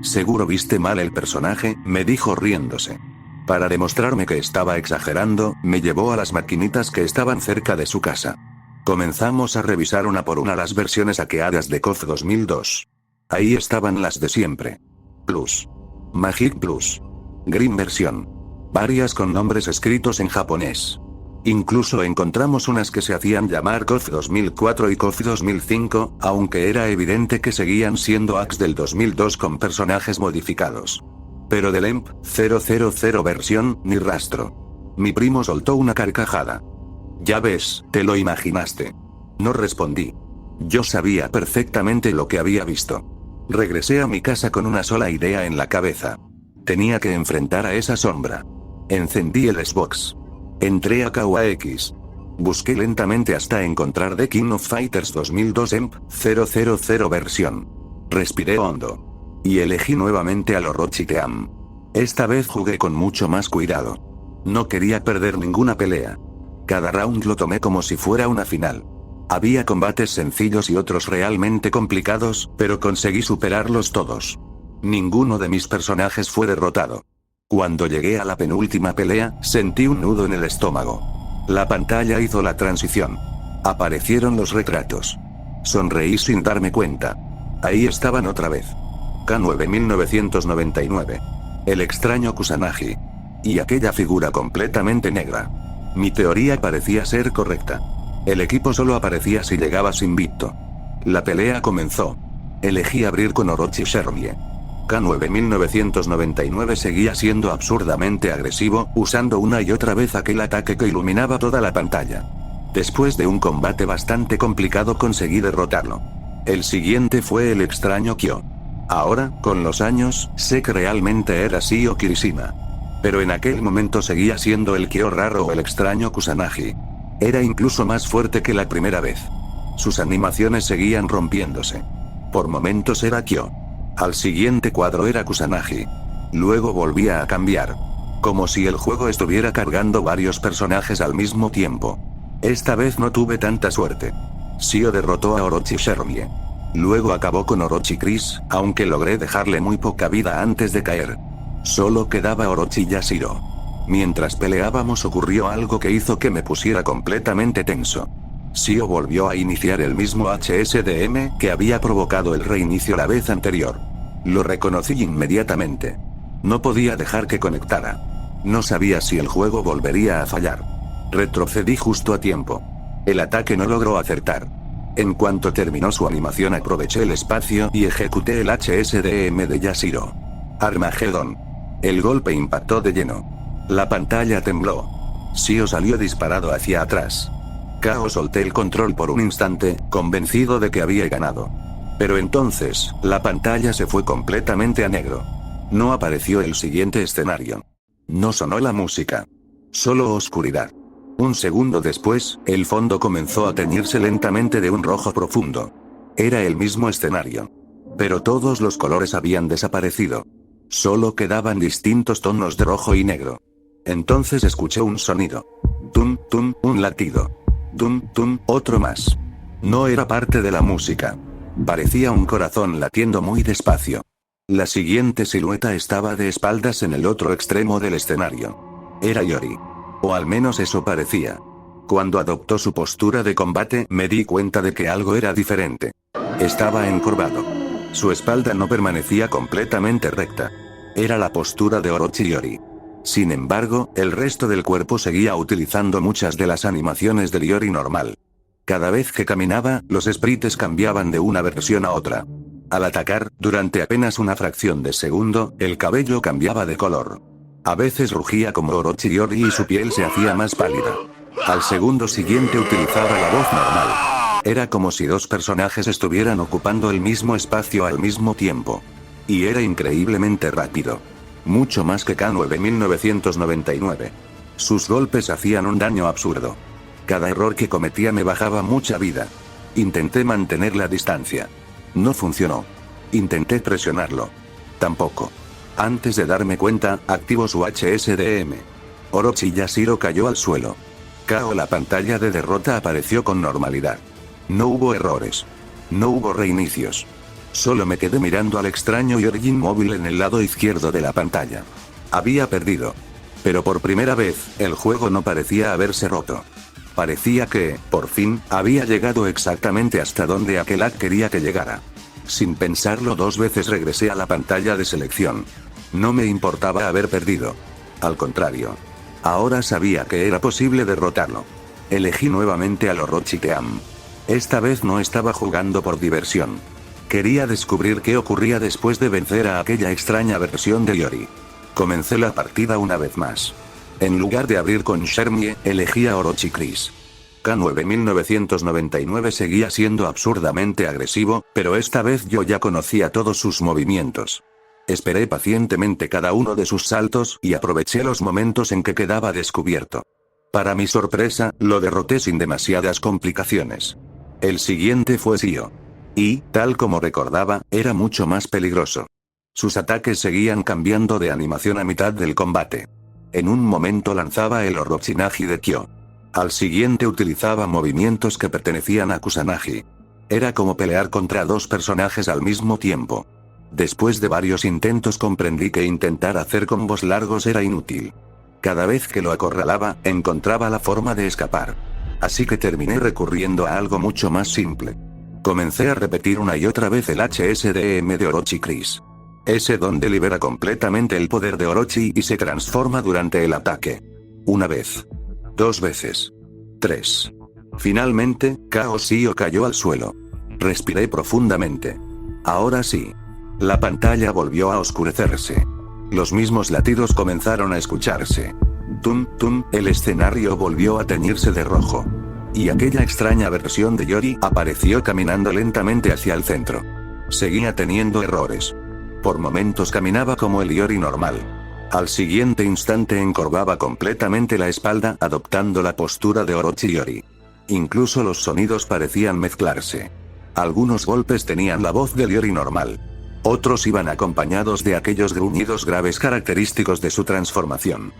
Speaker 2: Seguro viste mal el personaje, me dijo riéndose. Para demostrarme que estaba exagerando, me llevó a las maquinitas que estaban cerca de su casa. Comenzamos a revisar una por una las versiones hackeadas de KOF 2002. Ahí estaban las de siempre. Plus. Magic Plus. Green Version. Varias con nombres escritos en japonés. Incluso encontramos unas que se hacían llamar KOF 2004 y KOF 2005, aunque era evidente que seguían siendo hacks del 2002 con personajes modificados. Pero del EMP 000 versión, ni rastro. Mi primo soltó una carcajada. Ya ves, te lo imaginaste. No respondí. Yo sabía perfectamente lo que había visto. Regresé a mi casa con una sola idea en la cabeza. Tenía que enfrentar a esa sombra. Encendí el Xbox. Entré a KUAX. Busqué lentamente hasta encontrar The King of Fighters 2002 EMP 000 versión. Respiré hondo. Y elegí nuevamente al Orochi Team. Esta vez jugué con mucho más cuidado. No quería perder ninguna pelea. Cada round lo tomé como si fuera una final. Había combates sencillos y otros realmente complicados, pero conseguí superarlos todos. Ninguno de mis personajes fue derrotado. Cuando llegué a la penúltima pelea, sentí un nudo en el estómago. La pantalla hizo la transición. Aparecieron los retratos. Sonreí sin darme cuenta. Ahí estaban otra vez. K9 1999. El extraño Kusanagi. Y aquella figura completamente negra. Mi teoría parecía ser correcta. El equipo solo aparecía si llegabas invicto. La pelea comenzó. Elegí abrir con Orochi Shermie. K9 1999 seguía siendo absurdamente agresivo, usando una y otra vez aquel ataque que iluminaba toda la pantalla. Después de un combate bastante complicado conseguí derrotarlo. El siguiente fue el extraño Kyo. Ahora, con los años, sé que realmente era Shio Kirishima. Pero en aquel momento seguía siendo el Kyo raro o el extraño Kusanagi. Era incluso más fuerte que la primera vez. Sus animaciones seguían rompiéndose. Por momentos era Kyo. Al siguiente cuadro era Kusanagi. Luego volvía a cambiar. Como si el juego estuviera cargando varios personajes al mismo tiempo. Esta vez no tuve tanta suerte. Shio derrotó a Orochi Shermie. Luego acabó con Orochi Chris, aunque logré dejarle muy poca vida antes de caer. Solo quedaba Orochi Yashiro. Mientras peleábamos ocurrió algo que hizo que me pusiera completamente tenso. Shio volvió a iniciar el mismo HSDM que había provocado el reinicio la vez anterior. Lo reconocí inmediatamente. No podía dejar que conectara. No sabía si el juego volvería a fallar. Retrocedí justo a tiempo. El ataque no logró acertar. En cuanto terminó su animación aproveché el espacio y ejecuté el HSDM de Yashiro. Armagedón. El golpe impactó de lleno. La pantalla tembló. Shio salió disparado hacia atrás. KO solté el control por un instante, convencido de que había ganado. Pero entonces, la pantalla se fue completamente a negro. No apareció el siguiente escenario. No sonó la música. Solo oscuridad. Un segundo después, el fondo comenzó a teñirse lentamente de un rojo profundo. Era el mismo escenario. Pero todos los colores habían desaparecido. Solo quedaban distintos tonos de rojo y negro. Entonces escuché un sonido. Tum, tum, un latido. Tum, tum, otro más. No era parte de la música. Parecía un corazón latiendo muy despacio. La siguiente silueta estaba de espaldas en el otro extremo del escenario. Era Yori. O al menos eso parecía. Cuando adoptó su postura de combate me di cuenta de que algo era diferente. Estaba encorvado. Su espalda no permanecía completamente recta. Era la postura de Orochi Yori. Sin embargo, el resto del cuerpo seguía utilizando muchas de las animaciones del Yori normal. Cada vez que caminaba, los sprites cambiaban de una versión a otra. Al atacar, durante apenas una fracción de segundo, el cabello cambiaba de color. A veces rugía como Orochi Yori y su piel se hacía más pálida. Al segundo siguiente utilizaba la voz normal. Era como si dos personajes estuvieran ocupando el mismo espacio al mismo tiempo. Y era increíblemente rápido. Mucho más que K9 1999. Sus golpes hacían un daño absurdo. Cada error que cometía me bajaba mucha vida. Intenté mantener la distancia. No funcionó. Intenté presionarlo. Tampoco. Antes de darme cuenta, activó su HSDM. Orochi Yashiro cayó al suelo. KO. La pantalla de derrota apareció con normalidad. No hubo errores. No hubo reinicios. Solo me quedé mirando al extraño Yori inmóvil en el lado izquierdo de la pantalla. Había perdido. Pero por primera vez, el juego no parecía haberse roto. Parecía que, por fin, había llegado exactamente hasta donde aquel quería que llegara. Sin pensarlo dos veces regresé a la pantalla de selección. No me importaba haber perdido. Al contrario. Ahora sabía que era posible derrotarlo. Elegí nuevamente al Orochi Team. Esta vez no estaba jugando por diversión. Quería descubrir qué ocurría después de vencer a aquella extraña versión de Yori. Comencé la partida una vez más. En lugar de abrir con Shermie, elegí a Orochi Chris. K9999 seguía siendo absurdamente agresivo, pero esta vez yo ya conocía todos sus movimientos. Esperé pacientemente cada uno de sus saltos y aproveché los momentos en que quedaba descubierto. Para mi sorpresa, lo derroté sin demasiadas complicaciones. El siguiente fue Sio. Y, tal como recordaba, era mucho más peligroso. Sus ataques seguían cambiando de animación a mitad del combate. En un momento lanzaba el Orochimaru de Kyo. Al siguiente utilizaba movimientos que pertenecían a Kusanagi. Era como pelear contra dos personajes al mismo tiempo. Después de varios intentos comprendí que intentar hacer combos largos era inútil. Cada vez que lo acorralaba, encontraba la forma de escapar. Así que terminé recurriendo a algo mucho más simple. Comencé a repetir una y otra vez el HSDM de Orochi Chris. Ese donde libera completamente el poder de Orochi y se transforma durante el ataque. Una vez. 2 veces. 3. Finalmente, Kao Sio cayó al suelo. Respiré profundamente. Ahora sí. La pantalla volvió a oscurecerse. Los mismos latidos comenzaron a escucharse. Tum, tum, el escenario volvió a teñirse de rojo. Y aquella extraña versión de Yori apareció caminando lentamente hacia el centro. Seguía teniendo errores. Por momentos caminaba como el Yori normal. Al siguiente instante encorvaba completamente la espalda adoptando la postura de Orochi Yori. Incluso los sonidos parecían mezclarse. Algunos golpes tenían la voz del Yori normal. Otros iban acompañados de aquellos gruñidos graves característicos de su transformación.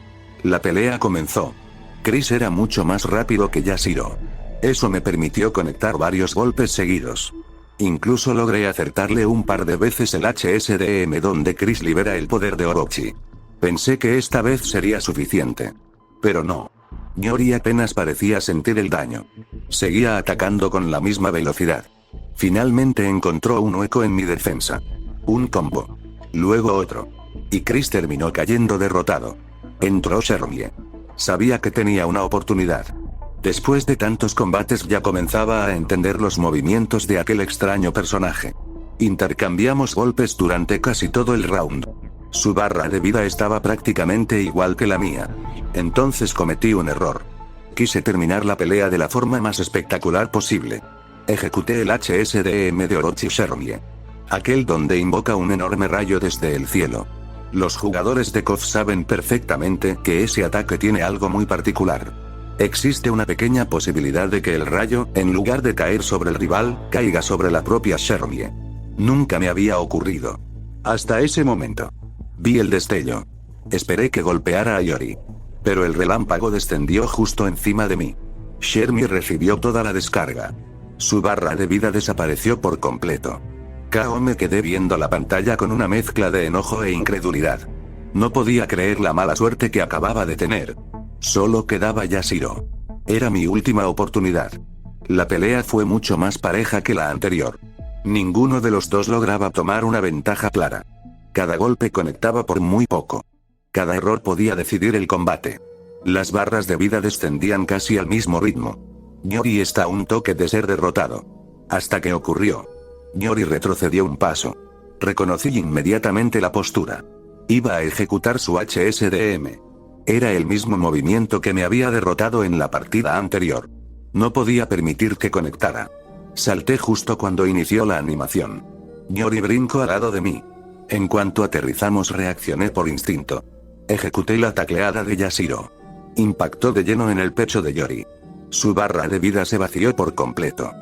Speaker 2: La pelea comenzó. Chris era mucho más rápido que Yashiro. Eso me permitió conectar varios golpes seguidos. Incluso logré acertarle un par de veces el HSDM donde Chris libera el poder de Orochi. Pensé que esta vez sería suficiente. Pero no. Yori apenas parecía sentir el daño. Seguía atacando con la misma velocidad. Finalmente encontró un hueco en mi defensa. Un combo. Luego otro. Y Chris terminó cayendo derrotado. Entró Shermie. Sabía que tenía una oportunidad. Después de tantos combates ya comenzaba a entender los movimientos de aquel extraño personaje. Intercambiamos golpes durante casi todo el round. Su barra de vida estaba prácticamente igual que la mía. Entonces cometí un error. Quise terminar la pelea de la forma más espectacular posible. Ejecuté el HSDM de Orochi Shermie. Aquel donde invoca un enorme rayo desde el cielo. Los jugadores de KOF saben perfectamente que ese ataque tiene algo muy particular. Existe una pequeña posibilidad de que el rayo, en lugar de caer sobre el rival, caiga sobre la propia Shermie. Nunca me había ocurrido. Hasta ese momento. Vi el destello. Esperé que golpeara a Yori. Pero el relámpago descendió justo encima de mí. Shermie recibió toda la descarga. Su barra de vida desapareció por completo. Kao me quedé viendo la pantalla con una mezcla de enojo e incredulidad. No podía creer la mala suerte que acababa de tener. Solo quedaba Yashiro. Era mi última oportunidad. La pelea fue mucho más pareja que la anterior. Ninguno de los dos lograba tomar una ventaja clara. Cada golpe conectaba por muy poco. Cada error podía decidir el combate. Las barras de vida descendían casi al mismo ritmo. Yori está a un toque de ser derrotado. Hasta que ocurrió. Yori retrocedió un paso. Reconocí inmediatamente la postura. Iba a ejecutar su HSDM. Era el mismo movimiento que me había derrotado en la partida anterior. No podía permitir que conectara. Salté justo cuando inició la animación. Yori brincó al lado de mí. En cuanto aterrizamos reaccioné por instinto. Ejecuté la tacleada de Yashiro. Impactó de lleno en el pecho de Yori. Su barra de vida se vació por completo.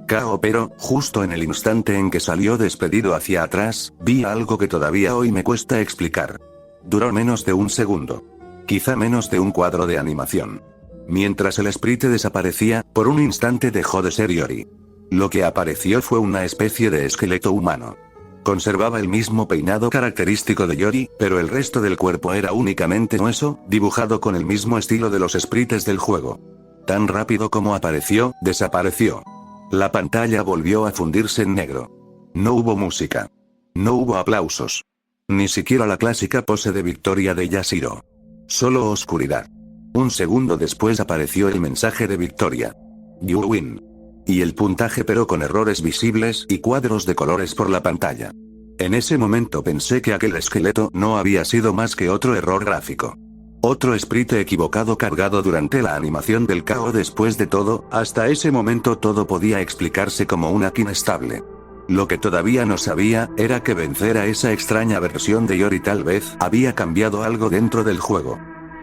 Speaker 2: Kao, pero, justo en el instante en que salió despedido hacia atrás, vi algo que todavía hoy me cuesta explicar. Duró menos de un segundo. Quizá menos de un cuadro de animación. Mientras el sprite desaparecía, por un instante dejó de ser Yori. Lo que apareció fue una especie de esqueleto humano. Conservaba el mismo peinado característico de Yori, pero el resto del cuerpo era únicamente hueso, dibujado con el mismo estilo de los sprites del juego. Tan rápido como apareció, desapareció. La pantalla volvió a fundirse en negro. No hubo música. No hubo aplausos. Ni siquiera la clásica pose de victoria de Yashiro. Solo oscuridad. Un segundo después apareció el mensaje de victoria. You win. Y el puntaje, pero con errores visibles y cuadros de colores por la pantalla. En ese momento pensé que aquel esqueleto no había sido más que otro error gráfico. Otro sprite equivocado cargado durante la animación del KO. Después de todo, hasta ese momento todo podía explicarse como un hack inestable. Lo que todavía no sabía, era que vencer a esa extraña versión de Yori tal vez había cambiado algo dentro del juego.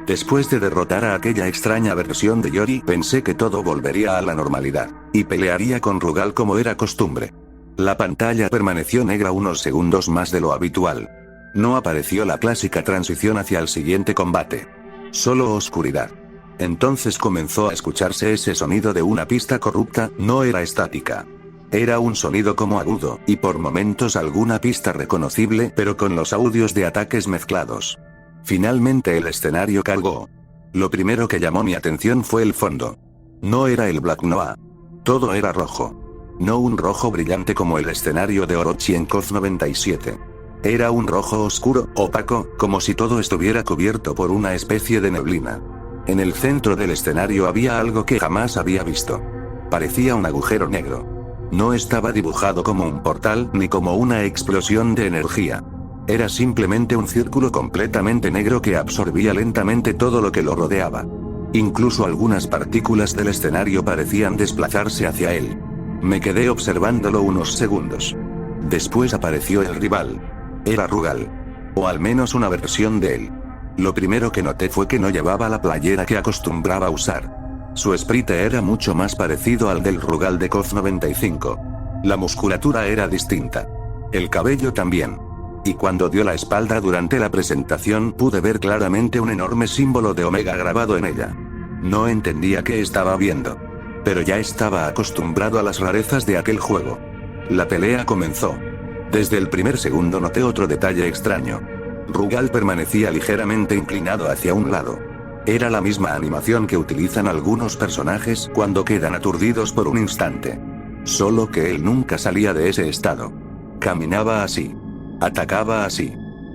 Speaker 2: Después de derrotar a aquella extraña versión de Yori, pensé que todo volvería a la normalidad, y pelearía con Rugal como era costumbre. La pantalla permaneció negra unos segundos más de lo habitual. No apareció la clásica transición hacia el siguiente combate. Solo oscuridad. Entonces comenzó a escucharse ese sonido de una pista corrupta, no era estática. Era un sonido como agudo, y por momentos alguna pista reconocible, pero con los audios de ataques mezclados. Finalmente el escenario cargó. Lo primero que llamó mi atención fue el fondo. No era el Black Noir. Todo era rojo. No un rojo brillante como el escenario de Orochi en KOF 97. Era un rojo oscuro, opaco, como si todo estuviera cubierto por una especie de neblina. En el centro del escenario había algo que jamás había visto. Parecía un agujero negro. No estaba dibujado como un portal ni como una explosión de energía. Era simplemente un círculo completamente negro que absorbía lentamente todo lo que lo rodeaba. Incluso algunas partículas del escenario parecían desplazarse hacia él. Me quedé observándolo unos segundos. Después apareció el rival. Era Rugal. O al menos una versión de él. Lo primero que noté fue que no llevaba la playera que acostumbraba a usar. Su sprite era mucho más parecido al del Rugal de KOF 95. La musculatura era distinta. El cabello también. Y cuando dio la espalda durante la presentación pude ver claramente un enorme símbolo de Omega grabado en ella. No entendía qué estaba viendo. Pero ya estaba acostumbrado a las rarezas de aquel juego. La pelea comenzó. Desde el primer segundo noté otro detalle extraño. Rugal permanecía ligeramente inclinado hacia un lado. Era la misma animación que utilizan algunos personajes cuando quedan aturdidos por un instante. Solo que él nunca salía de ese estado. Caminaba así. Atacaba así.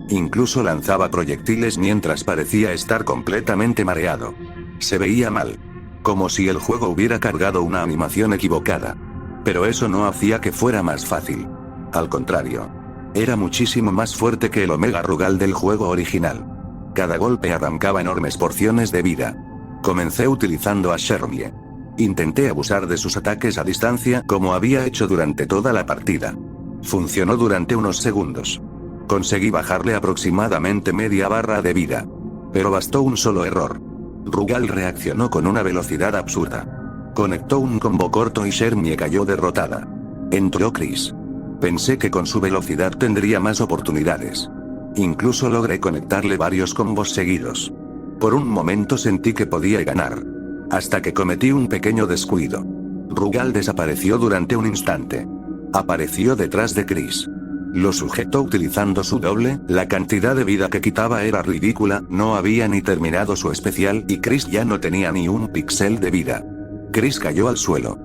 Speaker 2: Incluso lanzaba proyectiles mientras parecía estar completamente mareado. Se veía mal. Como si el juego hubiera cargado una animación equivocada. Pero eso no hacía que fuera más fácil. Al contrario. Era muchísimo más fuerte que el Omega Rugal del juego original. Cada golpe arrancaba enormes porciones de vida. Comencé utilizando a Shermie. Intenté abusar de sus ataques a distancia como había hecho durante toda la partida. Funcionó durante unos segundos. Conseguí bajarle aproximadamente media barra de vida. Pero bastó un solo error. Rugal reaccionó con una velocidad absurda. Conectó un combo corto y Shermie cayó derrotada. Entró Chris. Pensé que con su velocidad tendría más oportunidades. Incluso logré conectarle varios combos seguidos. Por un momento sentí que podía ganar. Hasta que cometí un pequeño descuido. Rugal desapareció durante un instante. Apareció detrás de Chris. Lo sujetó utilizando su doble, la cantidad de vida que quitaba era ridícula, no había ni terminado su especial y Chris ya no tenía ni un píxel de vida. Chris cayó al suelo.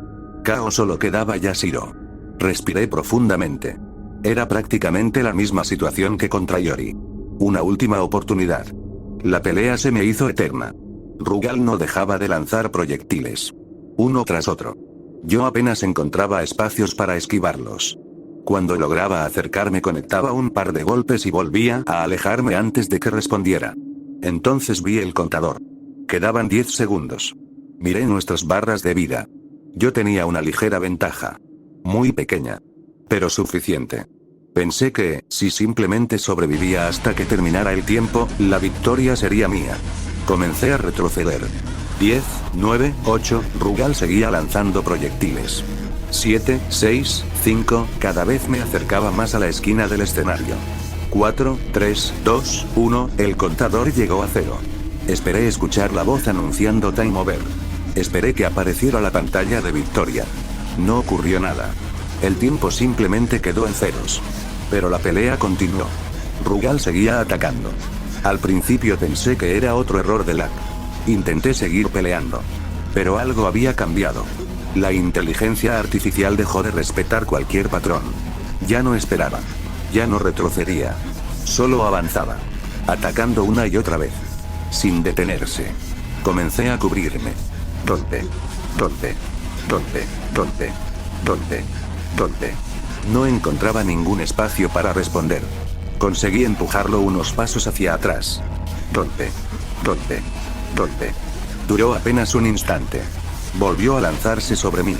Speaker 2: KO solo quedaba Yashiro. Respiré profundamente. Era prácticamente la misma situación que contra Yori. Una última oportunidad. La pelea se me hizo eterna. Rugal no dejaba de lanzar proyectiles. Uno tras otro. Yo apenas encontraba espacios para esquivarlos. Cuando lograba acercarme conectaba un par de golpes y volvía a alejarme antes de que respondiera. Entonces vi el contador. Quedaban 10 segundos. Miré nuestras barras de vida. Yo tenía una ligera ventaja. Muy pequeña. Pero suficiente. Pensé que, si simplemente sobrevivía hasta que terminara el tiempo, la victoria sería mía. Comencé a retroceder. 10, 9, 8, Rugal seguía lanzando proyectiles. 7, 6, 5, cada vez me acercaba más a la esquina del escenario. 4, 3, 2, 1, el contador llegó a 0. Esperé escuchar la voz anunciando Time Over. Esperé que apareciera la pantalla de victoria. No ocurrió nada. El tiempo simplemente quedó en ceros. Pero la pelea continuó. Rugal seguía atacando. Al principio pensé que era otro error de lag. Intenté seguir peleando. Pero algo había cambiado. La inteligencia artificial dejó de respetar cualquier patrón. Ya no esperaba. Ya no retrocedía. Solo avanzaba. Atacando una y otra vez. Sin detenerse. Comencé a cubrirme. ¿Dónde? ¿Dónde? ¿Dónde? ¿Dónde? ¿Dónde? ¿Dónde? No encontraba ningún espacio para responder. Conseguí empujarlo unos pasos hacia atrás. Golpe. Golpe. Golpe. Duró apenas un instante. Volvió a lanzarse sobre mí.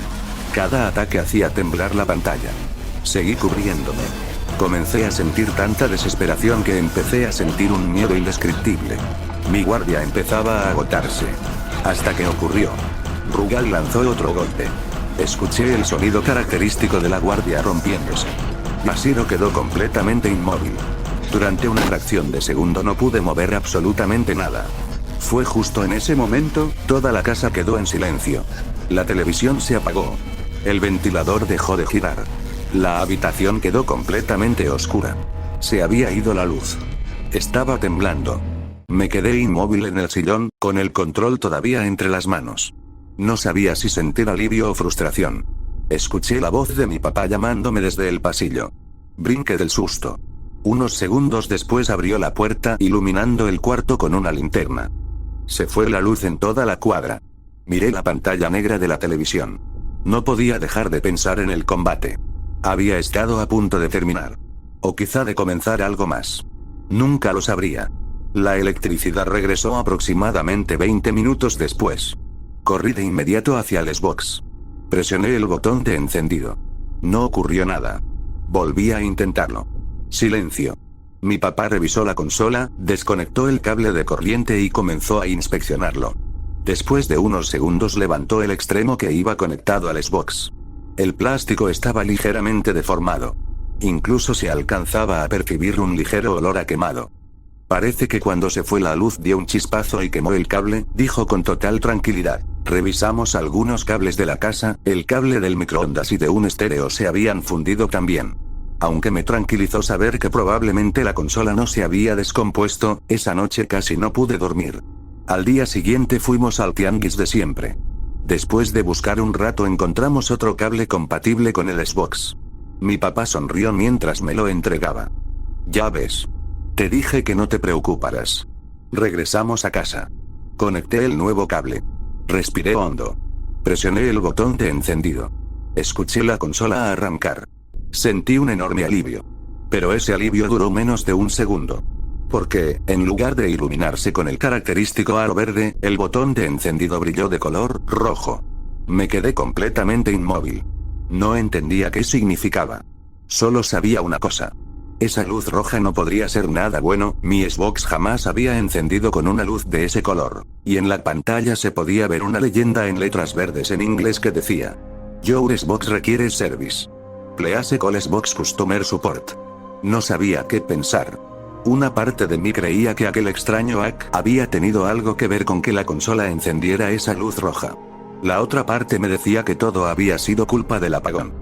Speaker 2: Cada ataque hacía temblar la pantalla. Seguí cubriéndome. Comencé a sentir tanta desesperación que empecé a sentir un miedo indescriptible. Mi guardia empezaba a agotarse. Hasta que ocurrió. Rugal lanzó otro golpe. Escuché el sonido característico de la guardia rompiéndose. Yashiro quedó completamente inmóvil. Durante una fracción de segundo no pude mover absolutamente nada. Fue justo en ese momento, toda la casa quedó en silencio. La televisión se apagó. El ventilador dejó de girar. La habitación quedó completamente oscura. Se había ido la luz. Estaba temblando. Me quedé inmóvil en el sillón, con el control todavía entre las manos. No sabía si sentir alivio o frustración. Escuché la voz de mi papá llamándome desde el pasillo. Brinqué del susto. Unos segundos después abrió la puerta iluminando el cuarto con una linterna. Se fue la luz en toda la cuadra. Miré la pantalla negra de la televisión. No podía dejar de pensar en el combate. Había estado a punto de terminar. O quizá de comenzar algo más. Nunca lo sabría. La electricidad regresó aproximadamente 20 minutos después. Corrí de inmediato hacia el Xbox. Presioné el botón de encendido. No ocurrió nada. Volví a intentarlo. Silencio. Mi papá revisó la consola, desconectó el cable de corriente y comenzó a inspeccionarlo. Después de unos segundos levantó el extremo que iba conectado al Xbox. El plástico estaba ligeramente deformado. Incluso se alcanzaba a percibir un ligero olor a quemado. Parece que cuando se fue la luz dio un chispazo y quemó el cable, dijo con total tranquilidad. Revisamos algunos cables de la casa, el cable del microondas y de un estéreo se habían fundido también. Aunque me tranquilizó saber que probablemente la consola no se había descompuesto, esa noche casi no pude dormir. Al día siguiente fuimos al tianguis de siempre. Después de buscar un rato encontramos otro cable compatible con el Xbox. Mi papá sonrió mientras me lo entregaba. Ya ves. Te dije que no te preocuparas. Regresamos a casa. Conecté el nuevo cable. Respiré hondo. Presioné el botón de encendido. Escuché la consola arrancar. Sentí un enorme alivio. Pero ese alivio duró menos de un segundo. Porque, en lugar de iluminarse con el característico aro verde, el botón de encendido brilló de color rojo. Me quedé completamente inmóvil. No entendía qué significaba. Solo sabía una cosa. Esa luz roja no podría ser nada bueno, mi Xbox jamás había encendido con una luz de ese color. Y en la pantalla se podía ver una leyenda en letras verdes en inglés que decía: Your Xbox requiere service. Please call Xbox Customer Support. No sabía qué pensar. Una parte de mí creía que aquel extraño hack había tenido algo que ver con que la consola encendiera esa luz roja. La otra parte me decía que todo había sido culpa del apagón.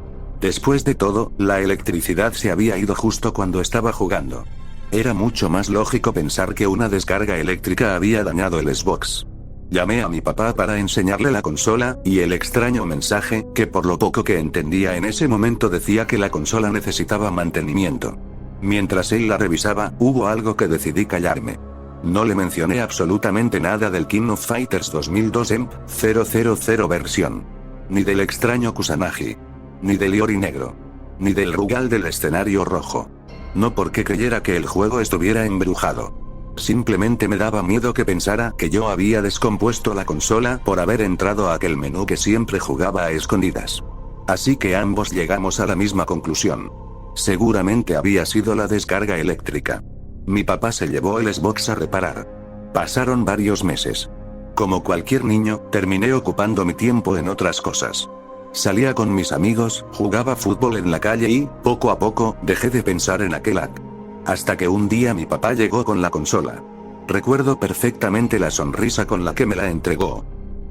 Speaker 2: Después de todo, la electricidad se había ido justo cuando estaba jugando. Era mucho más lógico pensar que una descarga eléctrica había dañado el Xbox. Llamé a mi papá para enseñarle la consola, y el extraño mensaje, que por lo poco que entendía en ese momento decía que la consola necesitaba mantenimiento. Mientras él la revisaba, hubo algo que decidí callarme. No le mencioné absolutamente nada del King of Fighters 2002 EMP 000 versión. Ni del extraño Kusanagi. Ni del Iori negro. Ni del Rugal del escenario rojo. No porque creyera que el juego estuviera embrujado. Simplemente me daba miedo que pensara que yo había descompuesto la consola por haber entrado a aquel menú que siempre jugaba a escondidas. Así que ambos llegamos a la misma conclusión. Seguramente había sido la descarga eléctrica. Mi papá se llevó el Xbox a reparar. Pasaron varios meses. Como cualquier niño, terminé ocupando mi tiempo en otras cosas. Salía con mis amigos, jugaba fútbol en la calle y, poco a poco, dejé de pensar en aquel hack. Hasta que un día mi papá llegó con la consola. Recuerdo perfectamente la sonrisa con la que me la entregó.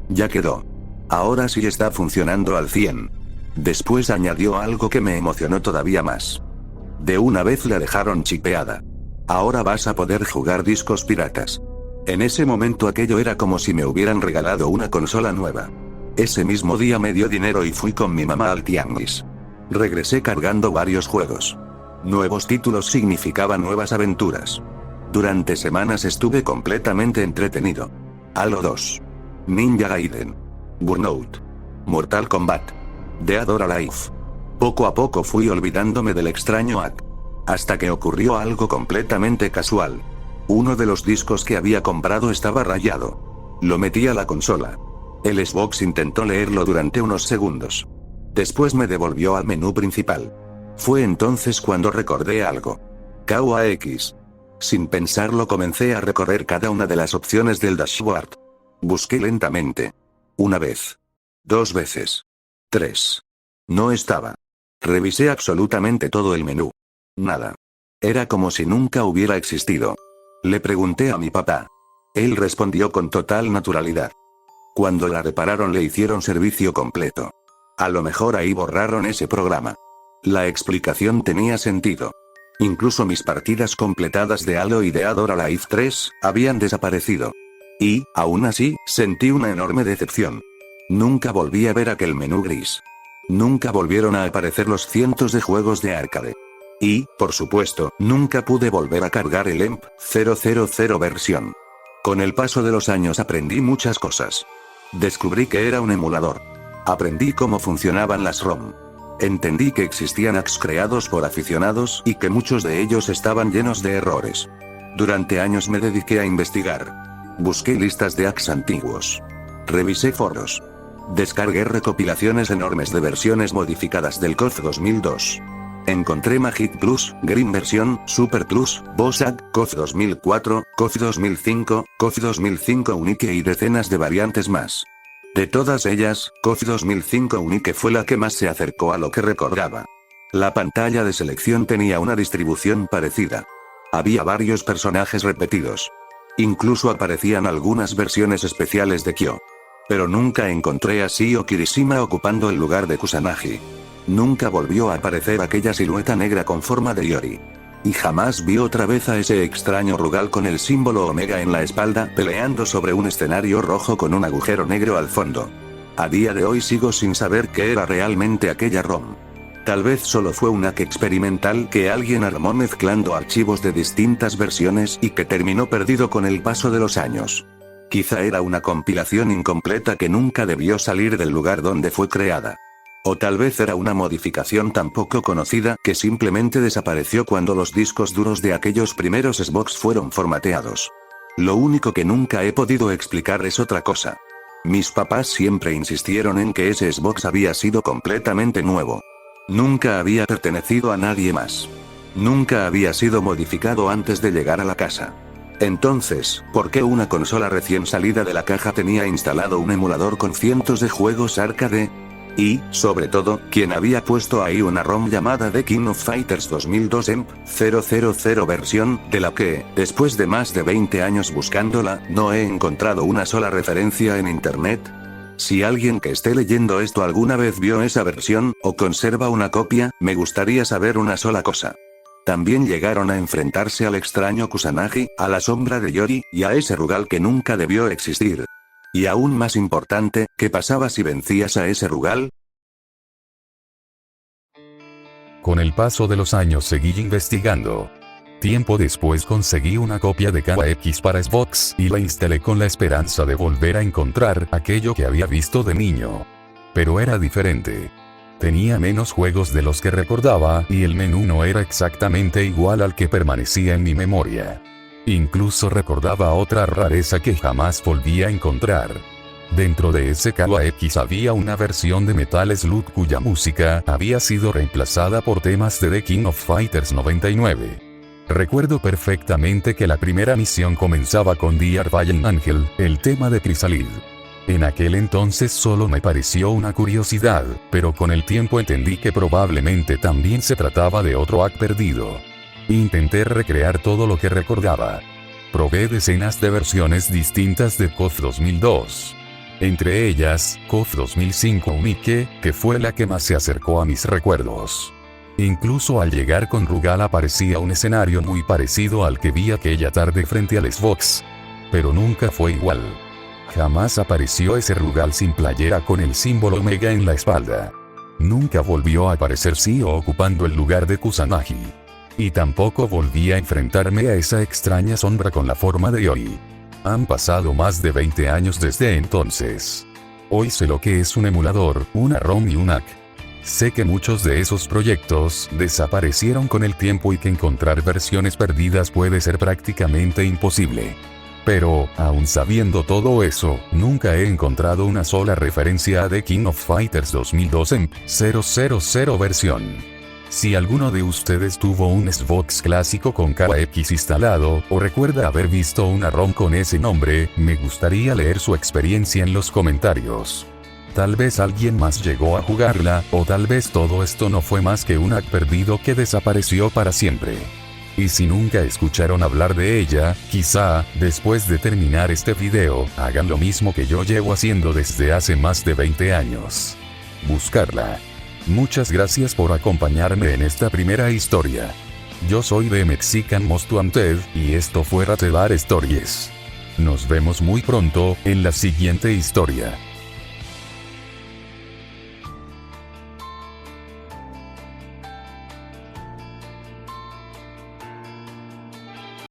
Speaker 2: Ya quedó. Ahora sí está funcionando al 100. Después añadió algo que me emocionó todavía más. De una vez la dejaron chipeada. Ahora vas a poder jugar discos piratas. En ese momento aquello era como si me hubieran regalado una consola nueva. Ese mismo día me dio dinero y fui con mi mamá al tianguis. Regresé cargando varios juegos. Nuevos títulos significaban nuevas aventuras. Durante semanas estuve completamente entretenido. Halo 2. Ninja Gaiden. Burnout. Mortal Kombat. Dead or Alive. Poco a poco fui olvidándome del extraño hack. Hasta que ocurrió algo completamente casual. Uno de los discos que había comprado estaba rayado. Lo metí a la consola. El Xbox intentó leerlo durante unos segundos. Después me devolvió al menú principal. Fue entonces cuando recordé algo. KUAX. Sin pensarlo comencé a recorrer cada una de las opciones del dashboard. Busqué lentamente. Una vez. 2 veces. 3. No estaba. Revisé absolutamente todo el menú. Nada. Era como si nunca hubiera existido. Le pregunté a mi papá. Él respondió con total naturalidad. Cuando la repararon le hicieron servicio completo. A lo mejor ahí borraron ese programa. La explicación tenía sentido. Incluso mis partidas completadas de Halo y de Dead or Alive 3 habían desaparecido. Y, aún así, sentí una enorme decepción. Nunca volví a ver aquel menú gris. Nunca volvieron a aparecer los cientos de juegos de arcade. Y, por supuesto, nunca pude volver a cargar el EMP 000 versión. Con el paso de los años aprendí muchas cosas. Descubrí que era un emulador. Aprendí cómo funcionaban las ROM. Entendí que existían hacks creados por aficionados y que muchos de ellos estaban llenos de errores. Durante años me dediqué a investigar. Busqué listas de hacks antiguos. Revisé foros. Descargué recopilaciones enormes de versiones modificadas del KOF 2002. Encontré Magic Plus, Green Version, Super Plus, Boss Hack, KOF 2004, KOF 2005, KOF 2005 Unique y decenas de variantes más. De todas ellas, KOF 2005 Unique fue la que más se acercó a lo que recordaba. La pantalla de selección tenía una distribución parecida. Había varios personajes repetidos. Incluso aparecían algunas versiones especiales de Kyo. Pero nunca encontré a Shio Kirishima ocupando el lugar de Kusanagi. Nunca volvió a aparecer aquella silueta negra con forma de Yori. Y jamás vi otra vez a ese extraño Rugal con el símbolo Omega en la espalda peleando sobre un escenario rojo con un agujero negro al fondo. A día de hoy sigo sin saber qué era realmente aquella ROM. Tal vez solo fue un hack experimental que alguien armó mezclando archivos de distintas versiones y que terminó perdido con el paso de los años. Quizá era una compilación incompleta que nunca debió salir del lugar donde fue creada. O tal vez era una modificación tan poco conocida que simplemente desapareció cuando los discos duros de aquellos primeros Xbox fueron formateados. Lo único que nunca he podido explicar es otra cosa. Mis papás siempre insistieron en que ese Xbox había sido completamente nuevo. Nunca había pertenecido a nadie más. Nunca había sido modificado antes de llegar a la casa. Entonces, ¿por qué una consola recién salida de la caja tenía instalado un emulador con cientos de juegos arcade? Y, sobre todo, ¿quién había puesto ahí una ROM llamada The King of Fighters 2002 EMP 000 versión, de la que, después de más de 20 años buscándola, no he encontrado una sola referencia en internet? Si alguien que esté leyendo esto alguna vez vio esa versión, o conserva una copia, me gustaría saber una sola cosa. También llegaron a enfrentarse al extraño Kusanagi, a la sombra de Yori, y a ese Rugal que nunca debió existir. Y aún más importante, ¿qué pasaba si vencías a ese Rugal?
Speaker 1: Con el paso de los años seguí investigando. Tiempo después conseguí una copia de KUAX para Xbox y la instalé con la esperanza de volver a encontrar aquello que había visto de niño. Pero era diferente. Tenía menos juegos de los que recordaba y el menú no era exactamente igual al que permanecía en mi memoria. Incluso recordaba otra rareza que jamás volví a encontrar. Dentro de ese KUAX había una versión de Metal Slug cuya música había sido reemplazada por temas de The King of Fighters 99. Recuerdo perfectamente que la primera misión comenzaba con Dear Valiant Angel, el tema de Chrysalid. En aquel entonces solo me pareció una curiosidad, pero con el tiempo entendí que probablemente también se trataba de otro hack perdido. Intenté recrear todo lo que recordaba. Probé decenas de versiones distintas de KOF 2002. Entre ellas, KOF 2005 Unique, que fue la que más se acercó a mis recuerdos. Incluso al llegar con Rugal aparecía un escenario muy parecido al que vi aquella tarde frente al Xbox. Pero nunca fue igual. Jamás apareció ese Rugal sin playera con el símbolo Omega en la espalda. Nunca volvió a aparecer Shio ocupando el lugar de Kusanagi. Y tampoco volví a enfrentarme a esa extraña sombra con la forma de Yori. Han pasado más de 20 años desde entonces. Hoy sé lo que es un emulador, una ROM y un hack. Sé que muchos de esos proyectos desaparecieron con el tiempo y que encontrar versiones perdidas puede ser prácticamente imposible. Pero, aun sabiendo todo eso, nunca he encontrado una sola referencia a The King of Fighters 2002 en 000 versión. Si alguno de ustedes tuvo un Xbox clásico con KX instalado, o recuerda haber visto una ROM con ese nombre, me gustaría leer su experiencia en los comentarios. Tal vez alguien más llegó a jugarla, o tal vez todo esto no fue más que un hack perdido que desapareció para siempre. Y si nunca escucharon hablar de ella, quizá, después de terminar este video, hagan lo mismo que yo llevo haciendo desde hace más de 20 años. Buscarla. Muchas gracias por acompañarme en esta primera historia. Yo soy The Mexican Most Wanted, y esto fue Ratebar Stories. Nos vemos muy pronto, en la siguiente historia.